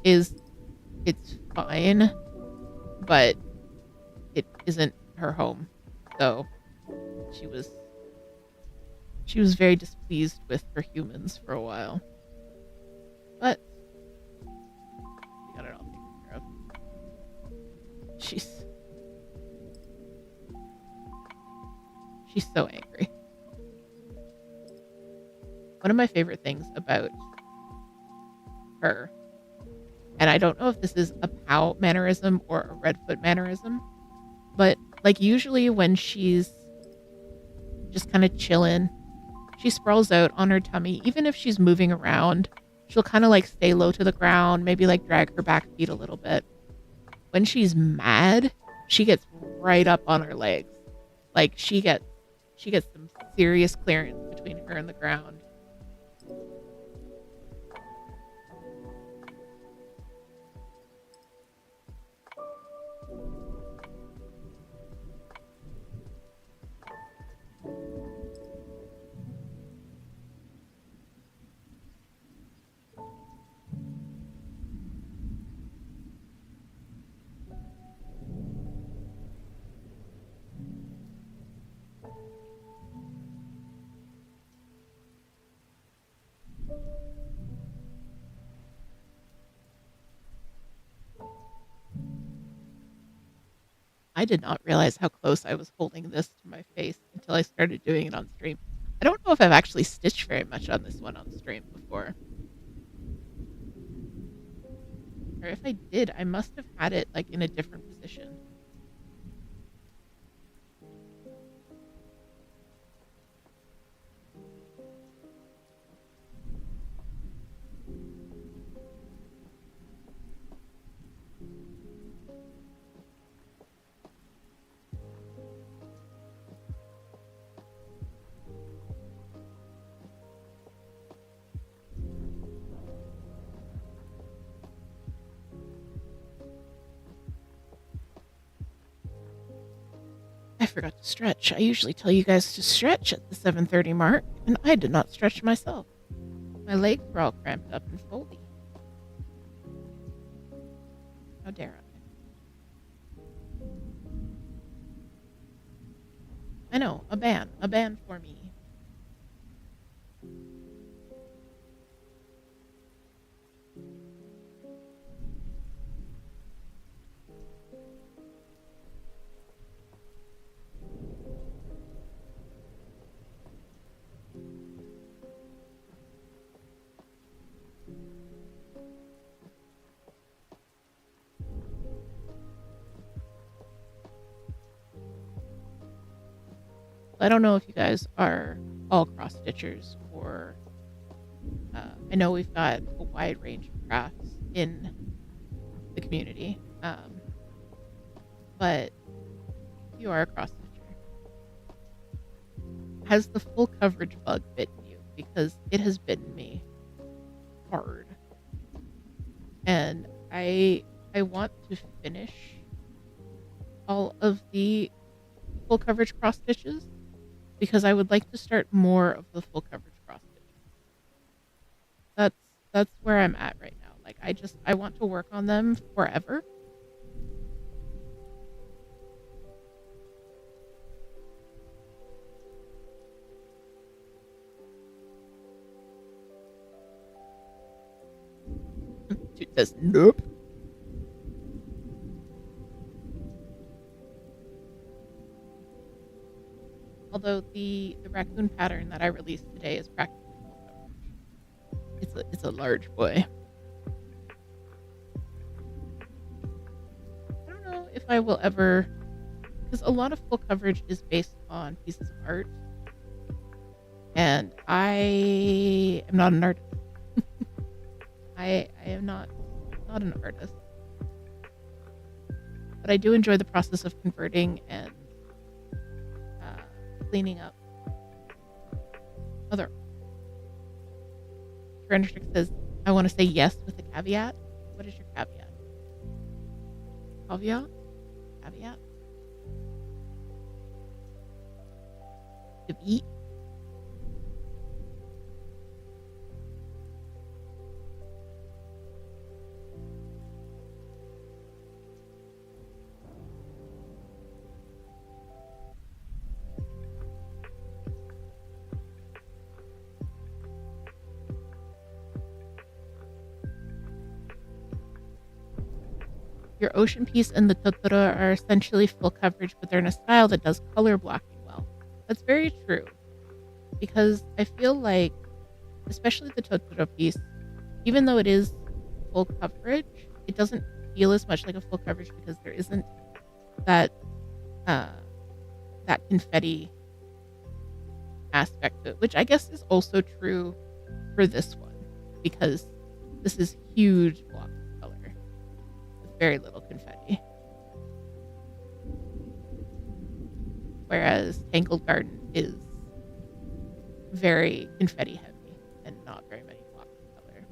it's fine, but it isn't her home. So she was very displeased with her humans for a while. But we got it all taken care of. She's so angry. One of my favorite things about her, and I don't know if this is a Pow mannerism or a Redfoot mannerism, but like usually when she's just kind of chilling, she sprawls out on her tummy. Even if she's moving around, she'll kind of like stay low to the ground, maybe like drag her back feet a little bit. When she's mad, she gets right up on her legs. Like she gets some serious clearance between her and the ground. I did not realize how close I was holding this to my face until I started doing it on stream. I don't know if I've actually stitched very much on this one on stream before. Or if I did, I must have had it like in a different position. I forgot to stretch. I usually tell you guys to stretch at the 7:30 mark, and I did not stretch myself. My legs were all cramped up and foldy. How dare I? I know, a ban for me. I don't know if you guys are all cross stitchers or I know we've got a wide range of crafts in the community, but if you are a cross stitcher, has the full coverage bug bitten you? Because it has bitten me hard, and I want to finish all of the full coverage cross stitches because I would like to start more of the full coverage cross stitches. That's where I'm at right now. Like I want to work on them forever. Dude says nope. Although the raccoon pattern that I released today is practically full coverage. It's a large boy. I don't know if I will ever, because a lot of full coverage is based on pieces of art, and I am not an artist. I am not an artist, but I do enjoy the process of converting and cleaning up other. Tyrannosaurus says, I want to say yes with a caveat. What is your caveat? Caveat? Caveat? To eat? Your ocean piece and the totoro are essentially full coverage, but they're in a style that does color blocking well. That's very true. Because I feel like, especially the totoro piece, even though it is full coverage, it doesn't feel as much like a full coverage because there isn't that that confetti aspect to it, which I guess is also true for this one, because this is huge blocks of color with very little confetti. whereas Tangled Garden is very confetti heavy and not very many blocks of color.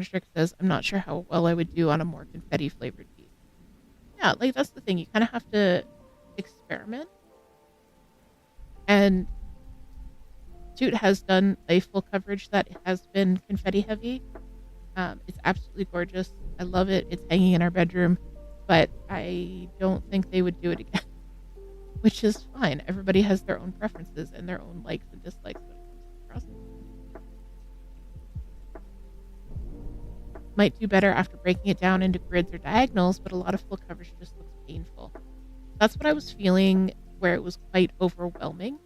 Trick says, I'm not sure how well I would do on a more confetti flavored piece. Yeah, like that's the thing. You kind of have to experiment. And Toot has done a full coverage that has been confetti heavy. It's absolutely gorgeous. I love it. It's hanging in our bedroom, but I don't think they would do it again, which is fine. Everybody has their own preferences and their own likes and dislikes when it comes to crossing. Might do better after breaking it down into grids or diagonals, but a lot of full coverage just looks painful. That's what I was feeling, where it was quite overwhelming.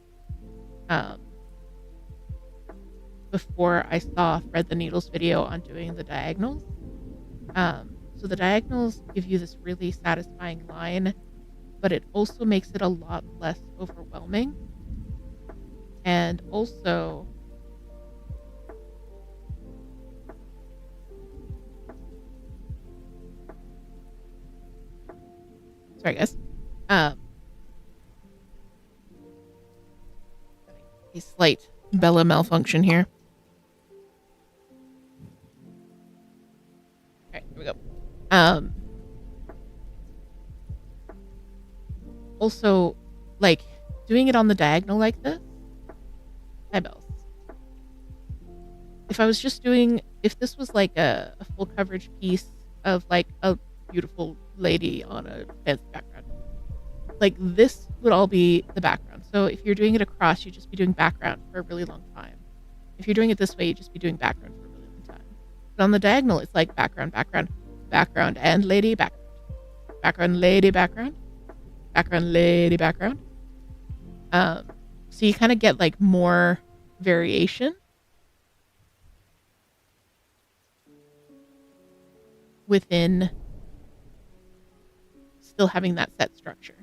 Before I saw Thread the Needles video on doing the diagonals. So the diagonals give you this really satisfying line, but it also makes it a lot less overwhelming. And also, sorry guys, a slight Bella malfunction here. All right, here we go. Also, like, doing it on the diagonal like this. Hi, Bells. If I was just doing, if this was like a full coverage piece of like a beautiful lady on a fancy background, like this would all be the background. So if you're doing it across, you'd just be doing background for a really long time. If you're doing it this way, you'd just be doing background for a really long time. But on the diagonal, it's like background, background, background, and lady, background. Background, lady, background. Background, lady, background. So you kind of get like more variation within still having that set structure.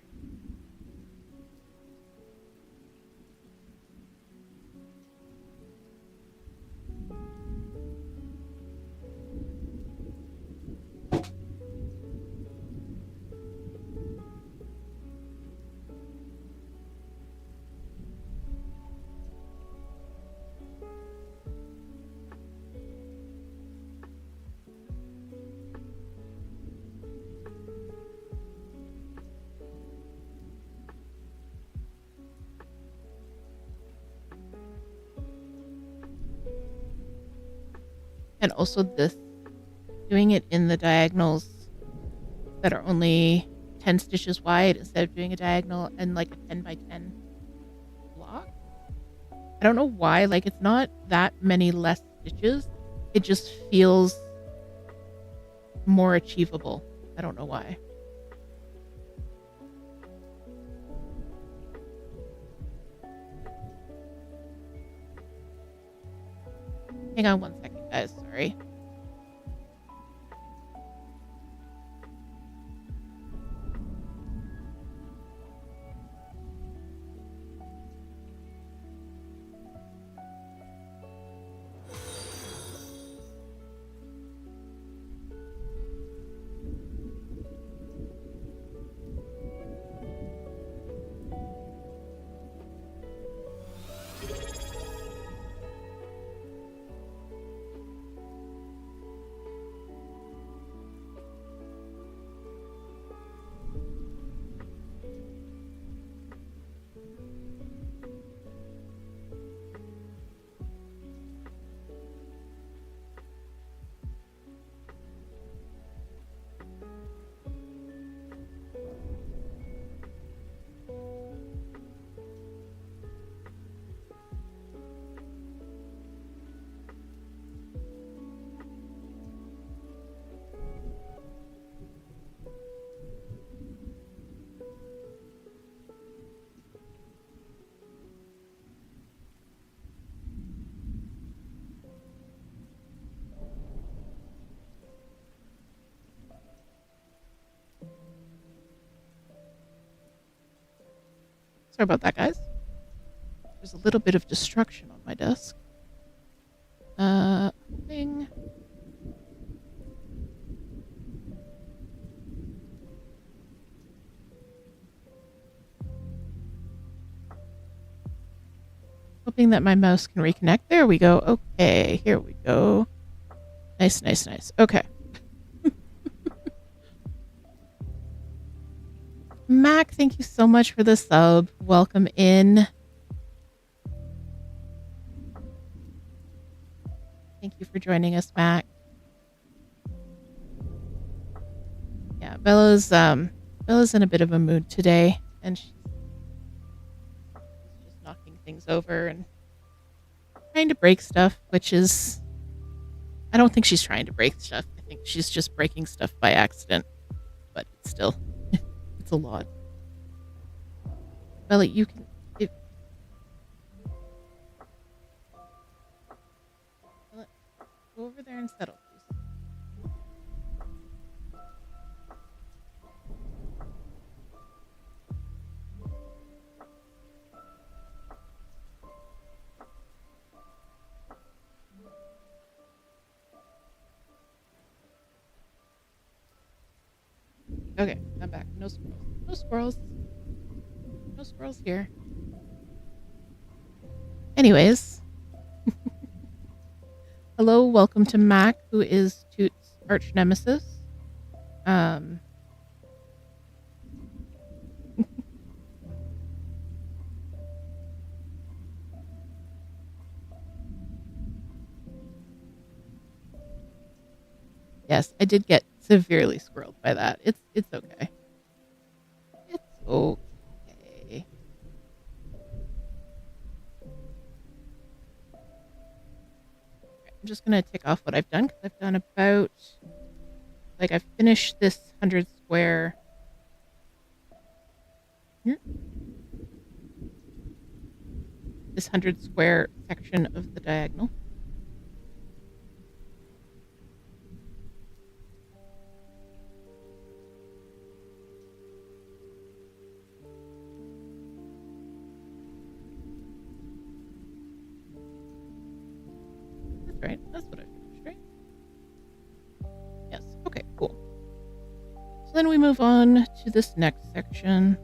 And also this, doing it in the diagonals that are only 10 stitches wide instead of doing a diagonal and like a 10 by 10 block. I don't know why, like it's not that many less stitches. It just feels more achievable. I don't know why. Hang on 1 second, guys. Sorry. Sorry about that, guys. There's a little bit of destruction on my desk. Thing. Hoping that my mouse can reconnect. There we go. Okay, here we go. Nice, nice, nice. Okay. Mac, thank you so much for the sub. Welcome in. Thank you for joining us, Mac. Yeah, Bella's in a bit of a mood today, and she's just knocking things over and trying to break stuff, which is, I don't think she's trying to break stuff. I think she's just breaking stuff by accident, but it's still, it's a lot. Bella, you can, Bella, go over there and settle, please. Okay, I'm back. No squirrels. No squirrels. No squirrels here. Anyways. Hello, welcome to Mac, who is Toot's arch nemesis. Yes, I did get severely squirreled by that. It's okay. It's okay. I'm just gonna tick off what I've done, because I've done about, like, I've finished this 100 square. This 100 square section of the diagonal. Right, that's what I finished, right? Yes, okay, cool. So then we move on to this next section.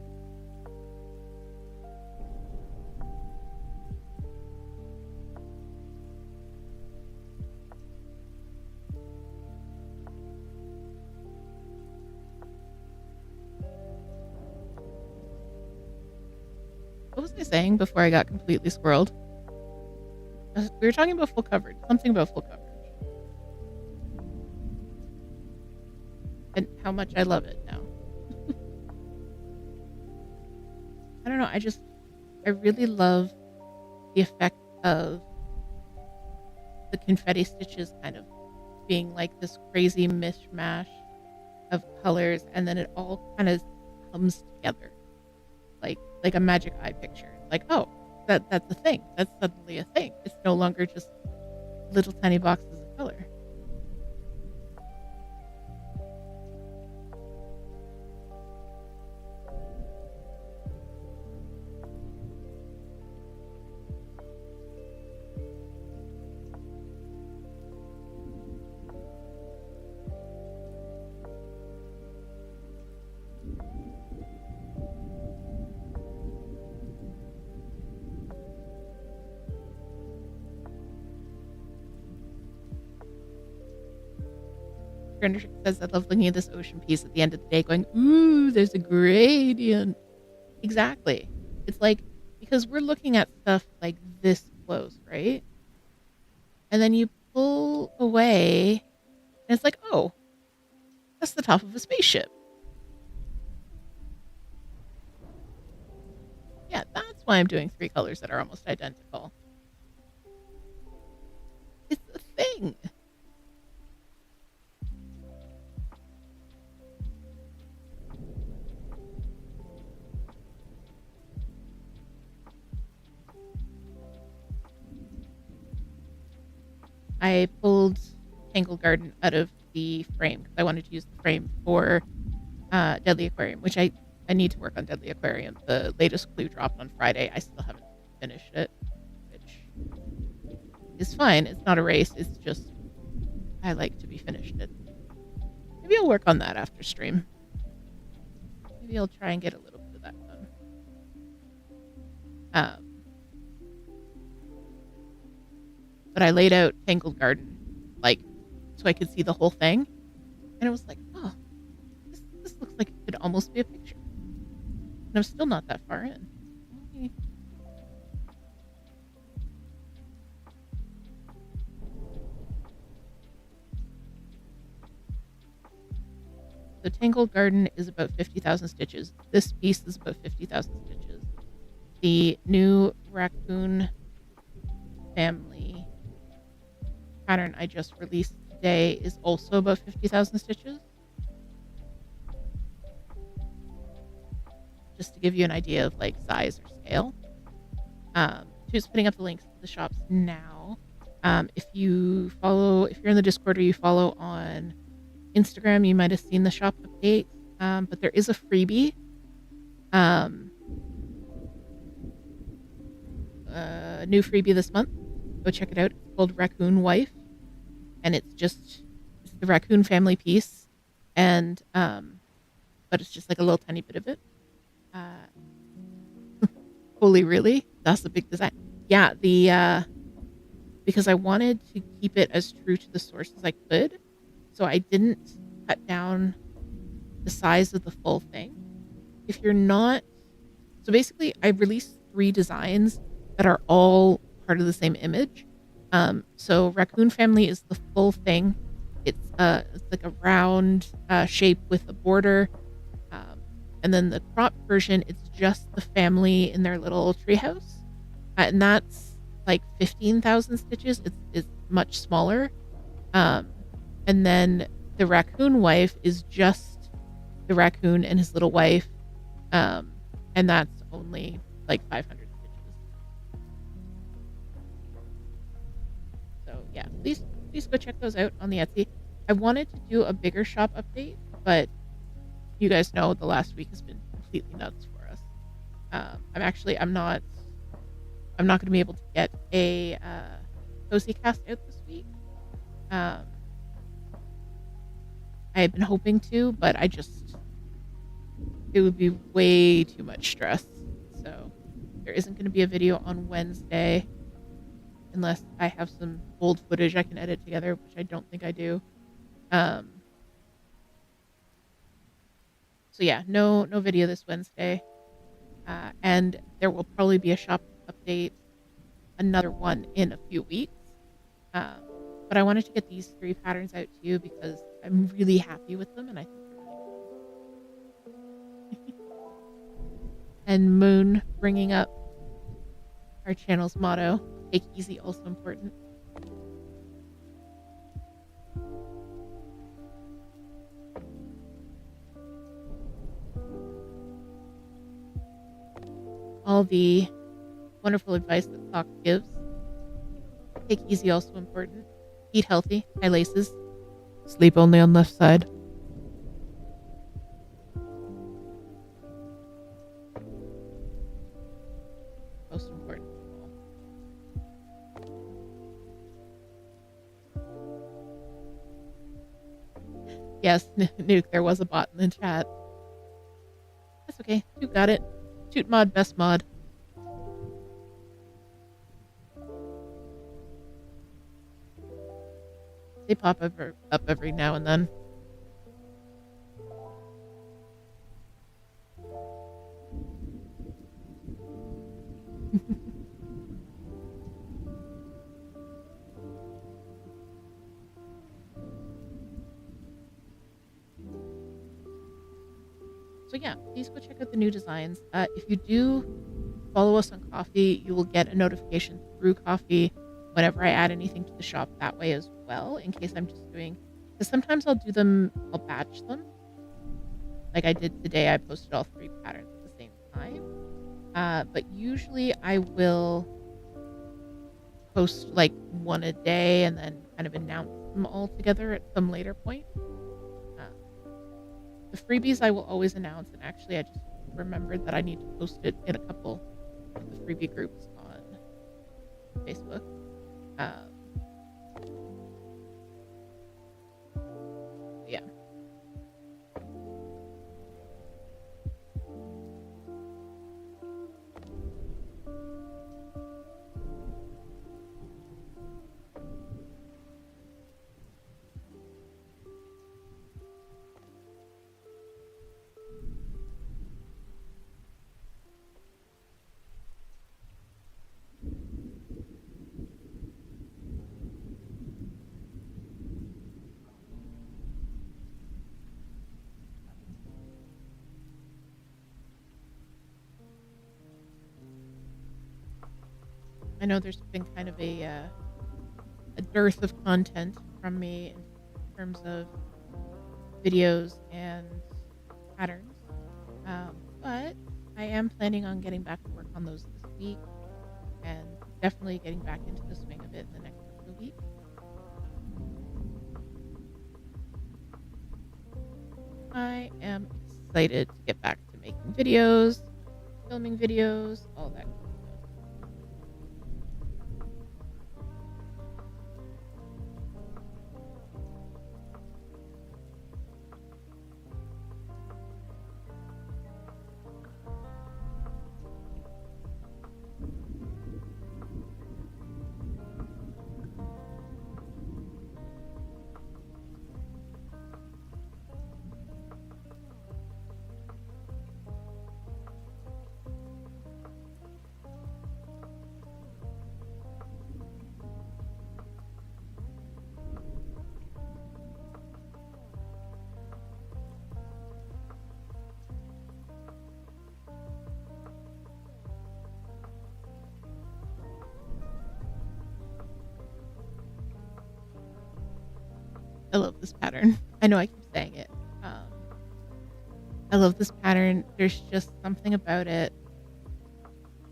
What was I saying before I got completely squirreled? We were talking about full coverage. Something about full coverage. And how much I love it now. I don't know. I really love the effect of the confetti stitches kind of being like this crazy mishmash of colors. And then it all kind of comes together like a magic eye picture. Like, oh, that's a thing. That's suddenly a thing. It's no longer just little tiny boxes of color. Says, I love looking at this ocean piece at the end of the day going, ooh, there's a gradient. Exactly. It's like, because we're looking at stuff like this close, right? And then you pull away, and it's like, oh, that's the top of a spaceship. Yeah, that's why I'm doing 3 colors that are almost identical. It's a thing. I pulled Tangle Garden out of the frame because I wanted to use the frame for Deadly Aquarium, which I need to work on Deadly Aquarium. The latest clue dropped on Friday. I still haven't finished it, which is fine. It's not a race. It's just I like to be finished it. Maybe I'll work on that after stream. Maybe I'll try and get a little bit of that done. but I laid out Tangled Garden, like, so I could see the whole thing. And it was like, oh, this looks like it could almost be a picture. And I'm still not that far in. The Tangled Garden is about 50,000 stitches. This piece is about 50,000 stitches. The new raccoon family pattern I just released today is also about 50,000 stitches. Just to give you an idea of like size or scale. Who's putting up the links to the shops now. If you're in the Discord or you follow on Instagram, you might have seen the shop update. But there is a freebie. New freebie this month. Go check it out. It's called Raccoon Wife, and it's the raccoon family piece, and but it's just like a little tiny bit of it. Holy, really? That's a big design. Yeah, because I wanted to keep it as true to the source as I could, so I didn't cut down the size of the full thing. So basically, I released 3 designs that are all part of the same image. So Raccoon Family is the full thing. It's like a round shape with a border. And then the crop version, it's just the family in their little treehouse. And that's like 15,000 stitches. It's much smaller. And then the Raccoon Wife is just the raccoon and his little wife. And that's only like 500 stitches. So yeah, please go check those out on the Etsy. I wanted to do a bigger shop update, but you guys know the last week has been completely nuts for us. I'm not going to be able to get a cozy cast out this week. I had been hoping to, but it would be way too much stress. So there isn't going to be a video on Wednesday unless I have some old footage I can edit together, which I don't think I do. So yeah, no video this Wednesday. And there will probably be a shop update, another one in a few weeks. But I wanted to get these 3 patterns out to you because I'm really happy with them and I think they're really cool. And Moon bringing up our channel's motto, take easy, also important. All the wonderful advice that Sock gives. Take easy, also important. Eat healthy, tie laces. Sleep only on left side. Most important of all. Yes, Nuke, there was a bot in the chat. That's okay. You got it. Toot mod, best mod. They pop up every now and then. So yeah, please go check out the new designs. If you do follow us on Coffee, you will get a notification through Coffee whenever I add anything to the shop that way as well, in case I'm just doing, because sometimes I'll batch them. Like I did today, I posted all 3 patterns at the same time. But usually I will post like one a day and then kind of announce them all together at some later point. The freebies I will always announce, and actually I just remembered that I need to post it in a couple of the freebie groups on Facebook. Yeah. I know there's been kind of a dearth of content from me in terms of videos and patterns. But I am planning on getting back to work on those this week and definitely getting back into the swing of it in the next couple of weeks. I am excited to get back to making videos, filming videos, all that good stuff. I love this pattern. I know I keep saying it. I love this pattern. There's just something about it.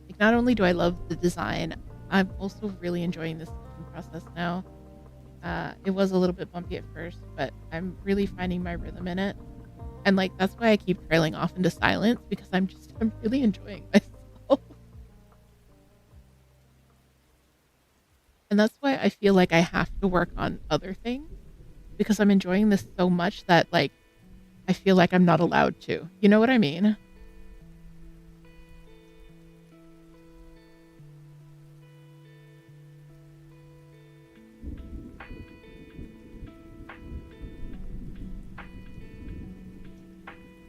Like, not only do I love the design, I'm also really enjoying this stitching process now. It was a little bit bumpy at first, but I'm really finding my rhythm in it. And like, that's why I keep trailing off into silence, because I'm really enjoying myself. And that's why I feel like I have to work on other things, because I'm enjoying this so much that like I feel like I'm not allowed to. You know what I mean?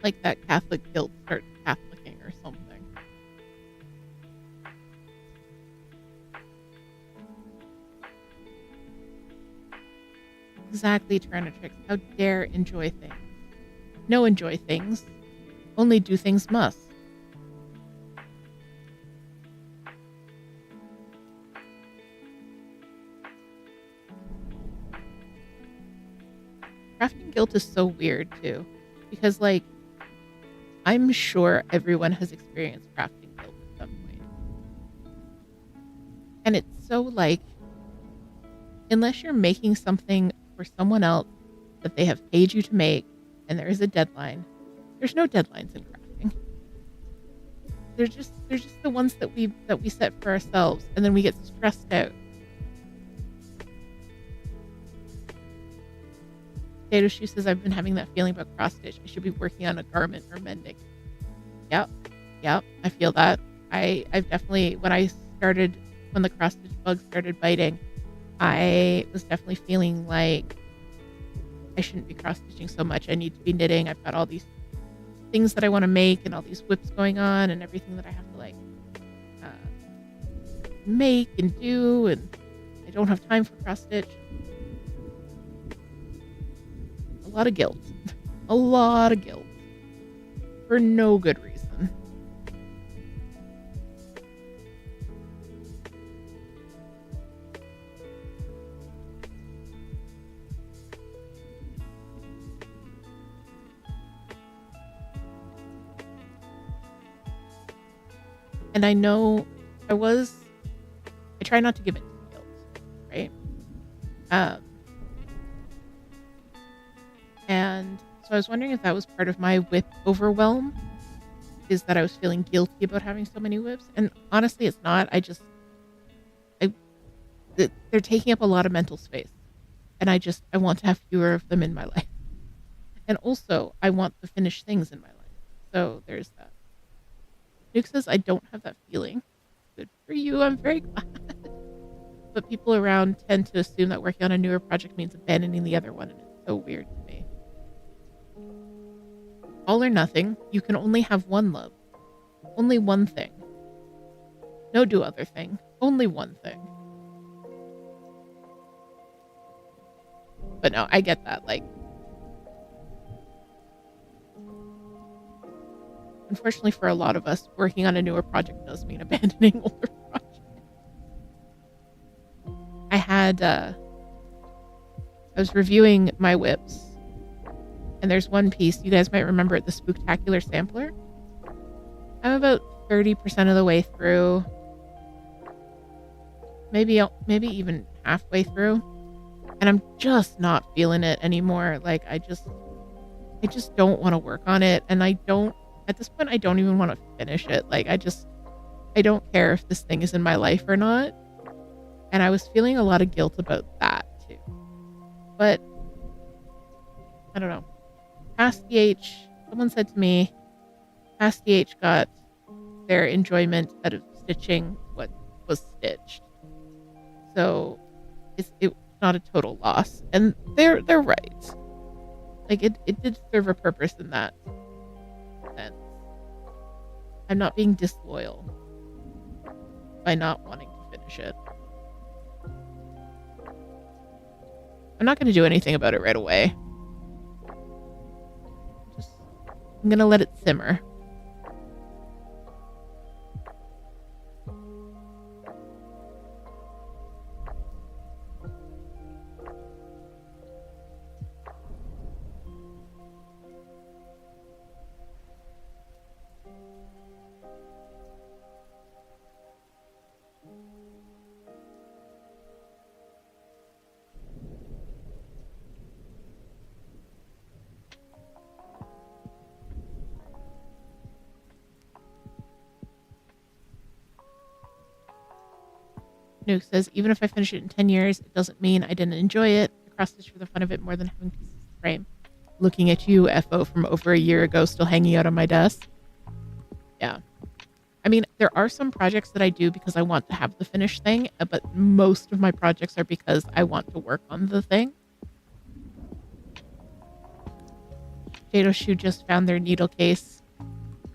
Like that Catholic guilt starts Catholicing or something. Exactly, Tyrannotrix. How dare enjoy things. No enjoy things. Only do things must. Crafting guilt is so weird too. Because like, I'm sure everyone has experienced crafting guilt at some point. And it's so like, unless you're making something for someone else that they have paid you to make and there is a deadline, there's no deadlines in crafting. They're just the ones that we set for ourselves, and then we get stressed out. Potato Shoe says, I've been having that feeling about cross stitch. I should be working on a garment or mending. Yep, I feel that. I've definitely, when the cross stitch bug started biting, I was definitely feeling like I shouldn't be cross stitching so much. I need to be knitting. I've got all these things that I want to make and all these whips going on and everything that I have to like make and do, and I don't have time for cross stitch. A lot of guilt. A lot of guilt. For no good reason. And I know I try not to give in to guilt, right? And so I was wondering if that was part of my whip overwhelm, is that I was feeling guilty about having so many whips. And honestly, it's not. They're taking up a lot of mental space. And I want to have fewer of them in my life. And also, I want the finished things in my life. So there's that. Duke says, I don't have that feeling. Good for you. I'm very glad. But people around tend to assume that working on a newer project means abandoning the other one, and it's so weird to me. All or nothing. You can only have one love. Only one thing. No do other thing. Only one thing. But no, I get that. Like, unfortunately for a lot of us, working on a newer project does mean abandoning older projects. was reviewing my whips, and there's one piece, you guys might remember it, the Spooktacular Sampler. I'm about 30% of the way through, maybe even halfway through, and I'm just not feeling it anymore. Like, I just don't want to work on it, and at this point, I don't even want to finish it. Like, I don't care if this thing is in my life or not, and I was feeling a lot of guilt about that too. But I don't know. Past DH, someone said to me, Past DH got their enjoyment out of stitching what was stitched. So it's not a total loss. And they're right. Like, it did serve a purpose in that sense. I'm not being disloyal by not wanting to finish it. I'm not going to do anything about it right away. I'm going to let it simmer. Nuke says, even if I finish it in 10 years, it doesn't mean I didn't enjoy it. I cross-stitch for the fun of it more than having pieces to frame. Looking at you, FO, from over a year ago, still hanging out on my desk. Yeah. I mean, there are some projects that I do because I want to have the finished thing, but most of my projects are because I want to work on the thing. Jado Shoe just found their needle case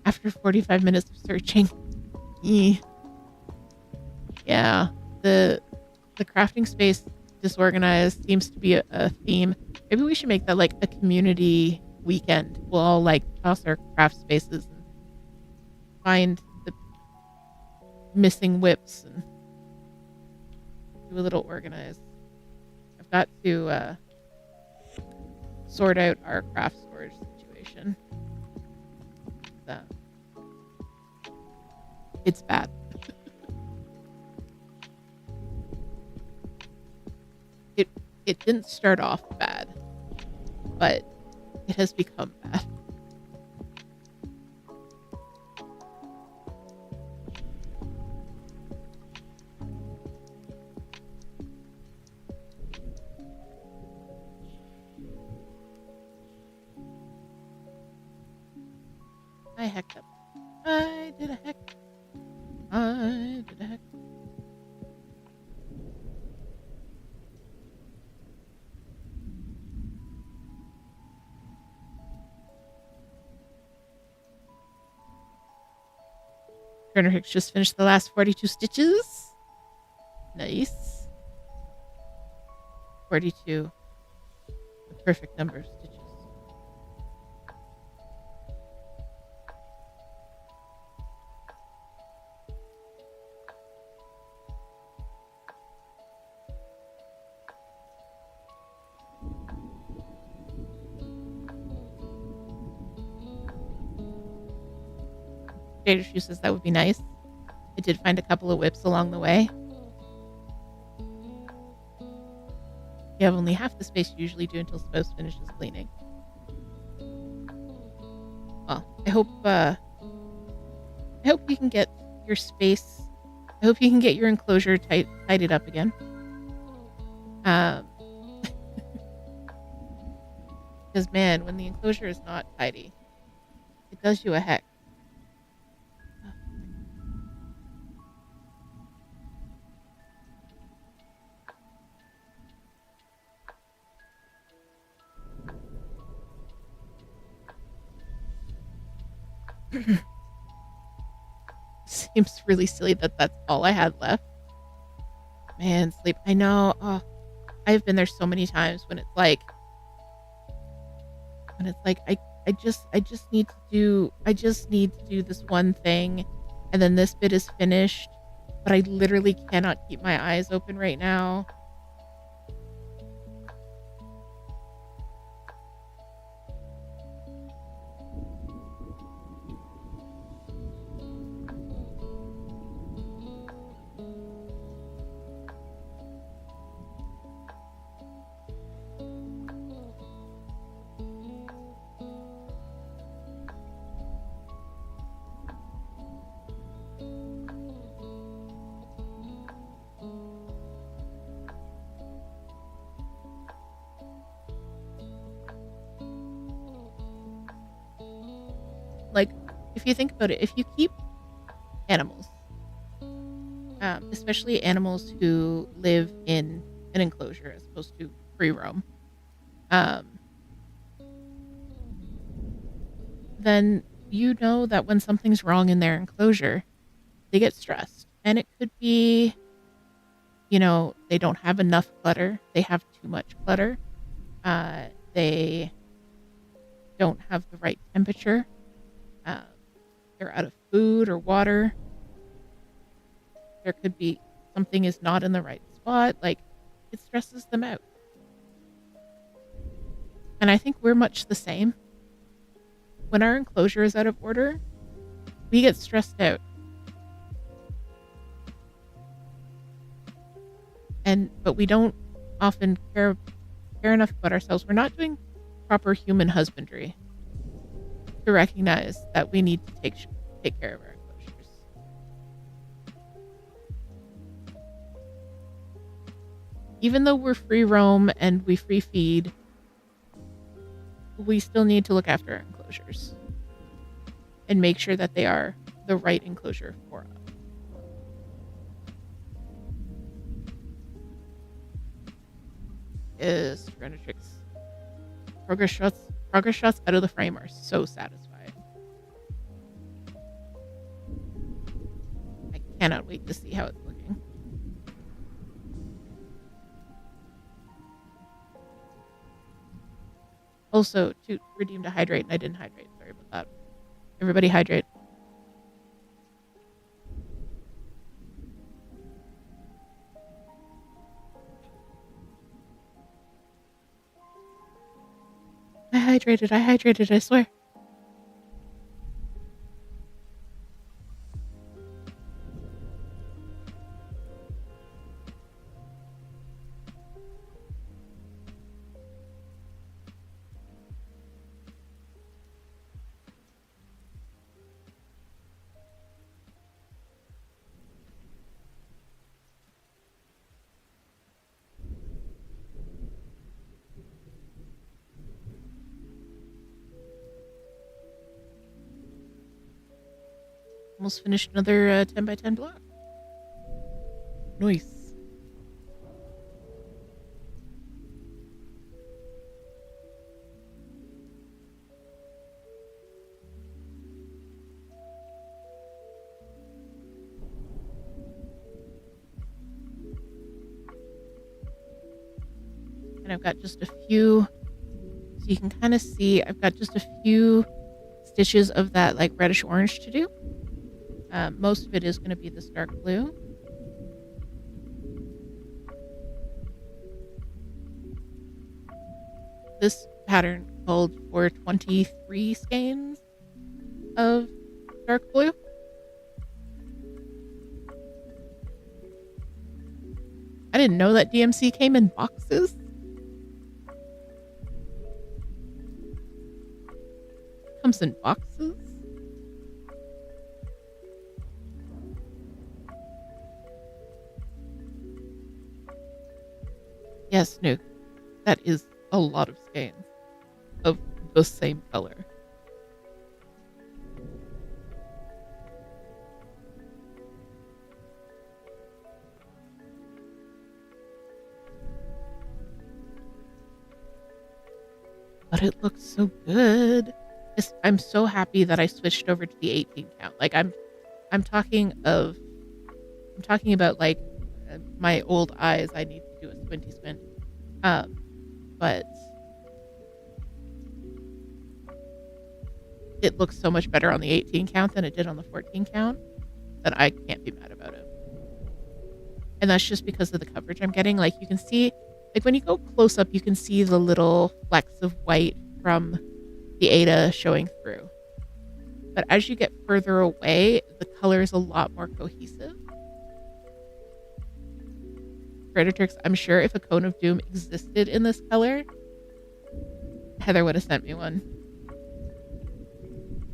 after 45 minutes of searching. Yeah. The crafting space disorganized seems to be a theme. Maybe we should make that like a community weekend. We'll all like toss our craft spaces and find the missing whips and do a little organized. I've got to sort out our craft storage situation. It's bad. It didn't start off bad, but it has become bad. I hecked up. I did a heck. I did a heck. Turner Hicks just finished the last 42 stitches. Nice. 42. The perfect number of stitches. Jada Shoe says that would be nice. I did find a couple of whips along the way. You have only half the space you usually do until Spouse finishes cleaning. Well, I hope you can get your space. I hope you can get your enclosure tidied up again. Because man, when the enclosure is not tidy, it does you a heck. Seems really silly that that's all I had left. Man, sleep. I know. Oh, I've been there so many times when it's like I just need to do this one thing, and then this bit is finished, but I literally cannot keep my eyes open right now. if you think about it, if you keep animals, especially animals who live in an enclosure as opposed to free roam, then you know that when something's wrong in their enclosure, they get stressed. And it could be, they don't have enough clutter. They have too much clutter. They don't have the right temperature. They're out of food or water. There could be something is not in the right spot. Like, it stresses them out. And I think we're much the same. When our enclosure is out of order, we get stressed out. But we don't often care enough about ourselves. We're not doing proper human husbandry to recognize that we need to take care of our enclosures. Even though we're free roam and we free feed, we still need to look after our enclosures and make sure that they are the right enclosure for us. Is Renatrix. Progress shots out of the frame are so satisfying. I cannot wait to see how it's looking. Also, to redeem to hydrate, and I didn't hydrate. Sorry about that. Everybody hydrate. I hydrated, I swear. Almost finished another 10 by 10 block. Nice. And I've got just a few, so you can kind of see, I've got just a few stitches of that like reddish orange to do. Most of it is going to be this dark blue. This pattern called for 23 skeins of dark blue. I didn't know that DMC came in boxes. Comes in boxes. Yes, Nuke. That is a lot of skeins of the same color. But it looks so good. I'm so happy that I switched over to the 18 count. Like I'm talking about like my old eyes. I need to do a squinty squint. But it looks so much better on the 18 count than it did on the 14 count that I can't be mad about it. And that's just because of the coverage I'm getting. Like you can see, like when you go close up, you can see the little flecks of white from the Ada showing through. But as you get further away, the color is a lot more cohesive. Predatrix, I'm sure if a Cone of Doom existed in this color, Heather would have sent me one.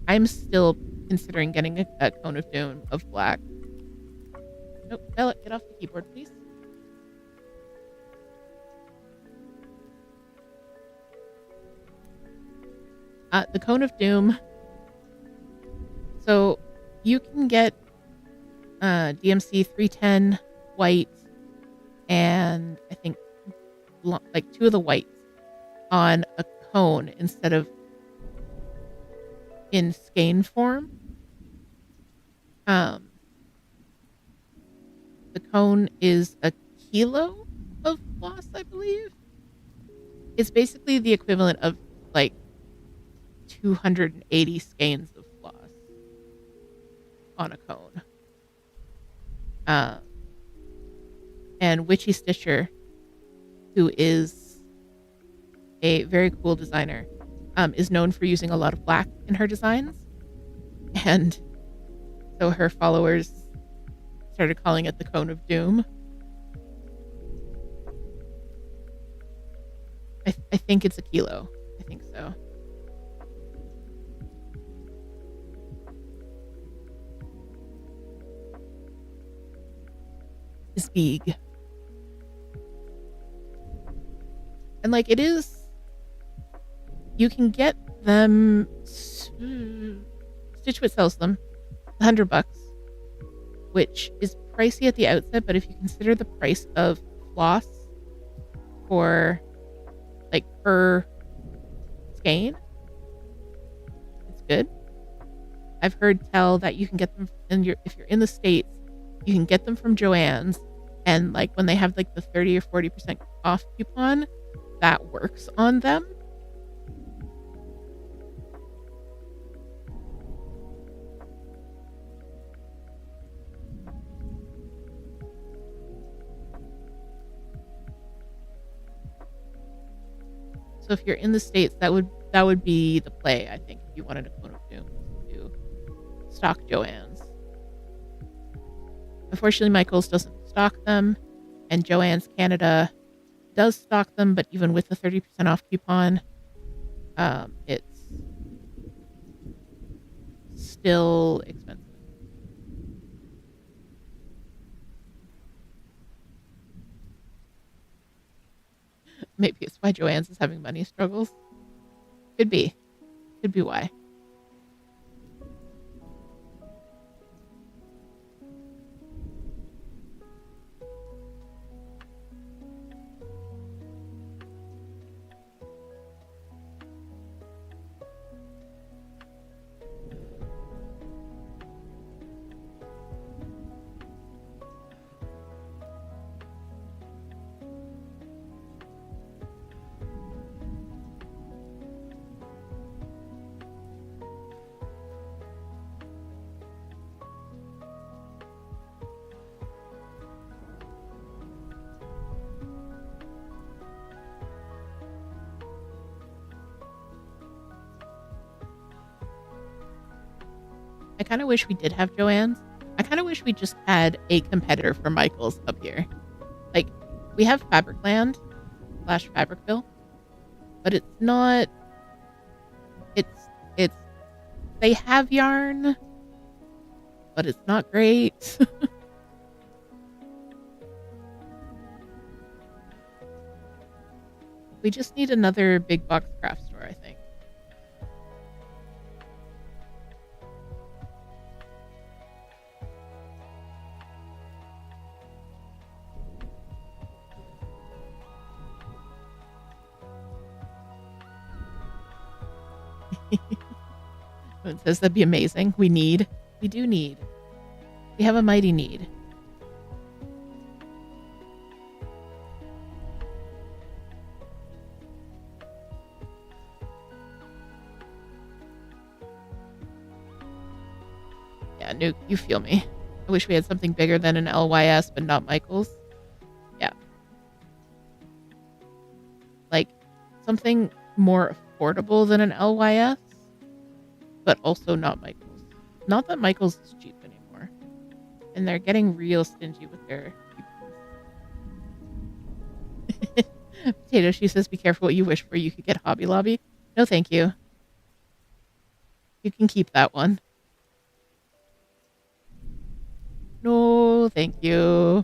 I'm still considering getting a Cone of Doom of black. Nope, Bella, get off the keyboard, please. The Cone of Doom So you can get DMC 310 white and I think like 2 of the whites on a cone instead of in skein form. The cone is a kilo of floss, I believe. It's basically the equivalent of like 280 skeins of floss on a cone. And Witchy Stitcher, who is a very cool designer, is known for using a lot of black in her designs. And so her followers started calling it the Cone of Doom. I think it's a kilo. I think so. Is big. And like it is, you can get them. Stitchwit sells them, $100, which is pricey at the outset. But if you consider the price of floss for like per skein, it's good. I've heard tell that you can get them if you're in the States, you can get them from Joann's, and like when they have like the 30 or 40% off coupon, that works on them. So if you're in the States, that would be the play, I think, if you wanted a Cone of Doom, to stock Joann's. Unfortunately, Michaels doesn't stock them, and Joann's Canada does stock them, but even with the 30% off coupon, it's still expensive. Maybe it's why Joann's is having money struggles. Could be why. I kind of wish we did have Joann's. I kind of wish we just had a competitor for Michaels up here. Like, we have Fabricland / Fabricville, but it's not. It's. They have yarn, but it's not great. We just need another big box craft store, I think. It says that'd be amazing. We do need. We have a mighty need. Yeah, Nuke, you feel me. I wish we had something bigger than an LYS, but not Michaels. Yeah. Like, something more affordable than an LYS, but also not Michaels. Not that Michaels is cheap anymore. And they're getting real stingy with their coupons. Potato, she says, be careful what you wish for. You could get Hobby Lobby. No, thank you. You can keep that one. No, thank you.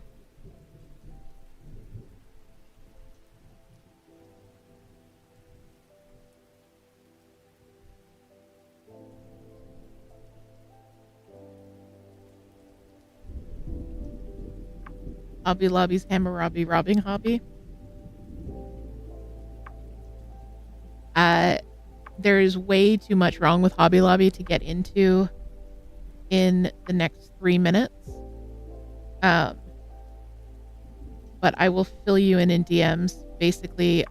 Hobby Lobby's Hammurabi robbing hobby. There is way too much wrong with Hobby Lobby to get into in the next 3 minutes. But I will fill you in DMs. Basically,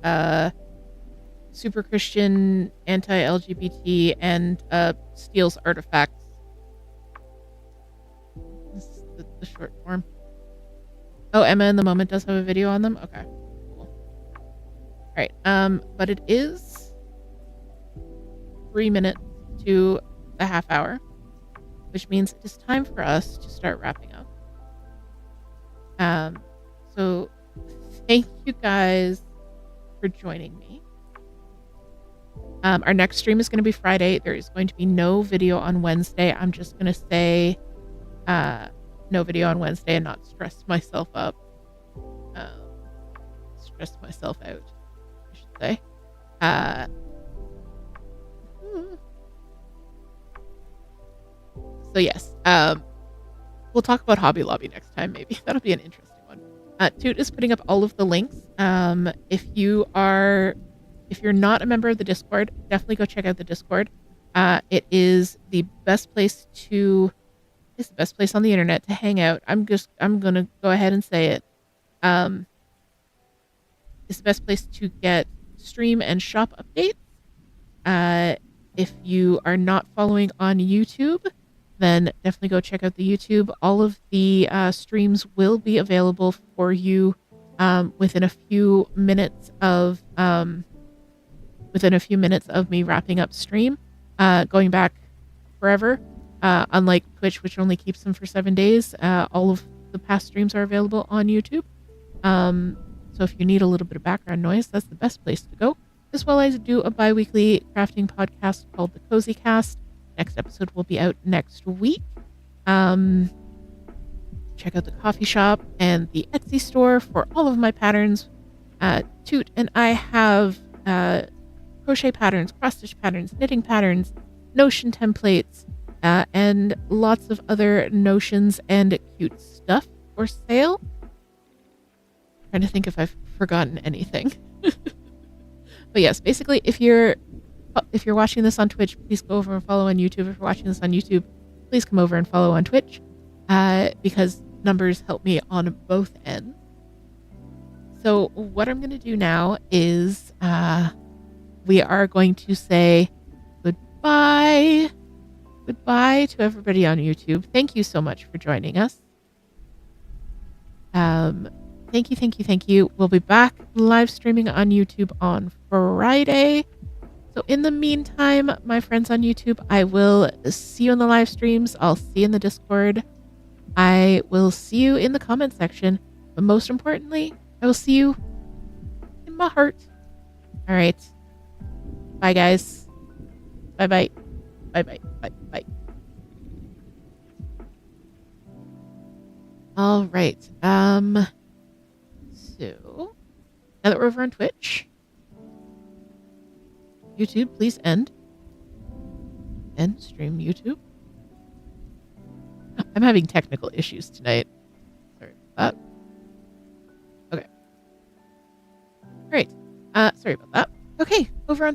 super Christian, anti-LGBT, and steals artifacts. This is the short form. Oh, Emma in the Moment does have a video on them? Okay, cool. Alright, but it is 3 minutes to a half hour, which means it is time for us to start wrapping up. So thank you guys for joining me. Our next stream is going to be Friday. There is going to be no video on Wednesday. I'm just going to say no video on Wednesday and not stress myself up. Stress myself out, I should say. So yes, we'll talk about Hobby Lobby next time, maybe. That'll be an interesting one. Toot is putting up all of the links. If you're not a member of the Discord, definitely go check out the Discord. It is the best place on the internet to hang out. I'm gonna go ahead and say it. It's the best place to get stream and shop updates. If you are not following on YouTube, then definitely go check out the YouTube. All of the streams will be available for you within a few minutes of me wrapping up stream. Going back forever, unlike Twitch, which only keeps them for 7 days. All of the past streams are available on YouTube. So if you need a little bit of background noise, that's the best place to go. As well as do a bi-weekly crafting podcast called The Cozy Cast. Next episode will be out next week. Check out the coffee shop and the Etsy store for all of my patterns. Toot and I have crochet patterns, cross-stitch patterns, knitting patterns, Notion templates, and lots of other notions and cute stuff for sale. Trying to think if I've forgotten anything. But yes, basically, if you're watching this on Twitch, please go over and follow on YouTube. If you're watching this on YouTube, please come over and follow on Twitch, because numbers help me on both ends. So what I'm going to do now is we are going to say goodbye to everybody on YouTube. Thank you so much for joining us. Thank you. We'll be back live streaming on YouTube on Friday. So in the meantime, my friends on YouTube, I will see you in the live streams. I'll see you in the Discord. I will see you in the comment section. But most importantly, I will see you in my heart. All right. Bye, guys. Bye-bye. Bye-bye. Bye-bye. All right. So now that we're over on Twitch, YouTube, please end stream YouTube. I'm having technical issues tonight. Sorry about that. Okay. Great. Sorry about that. Okay, over on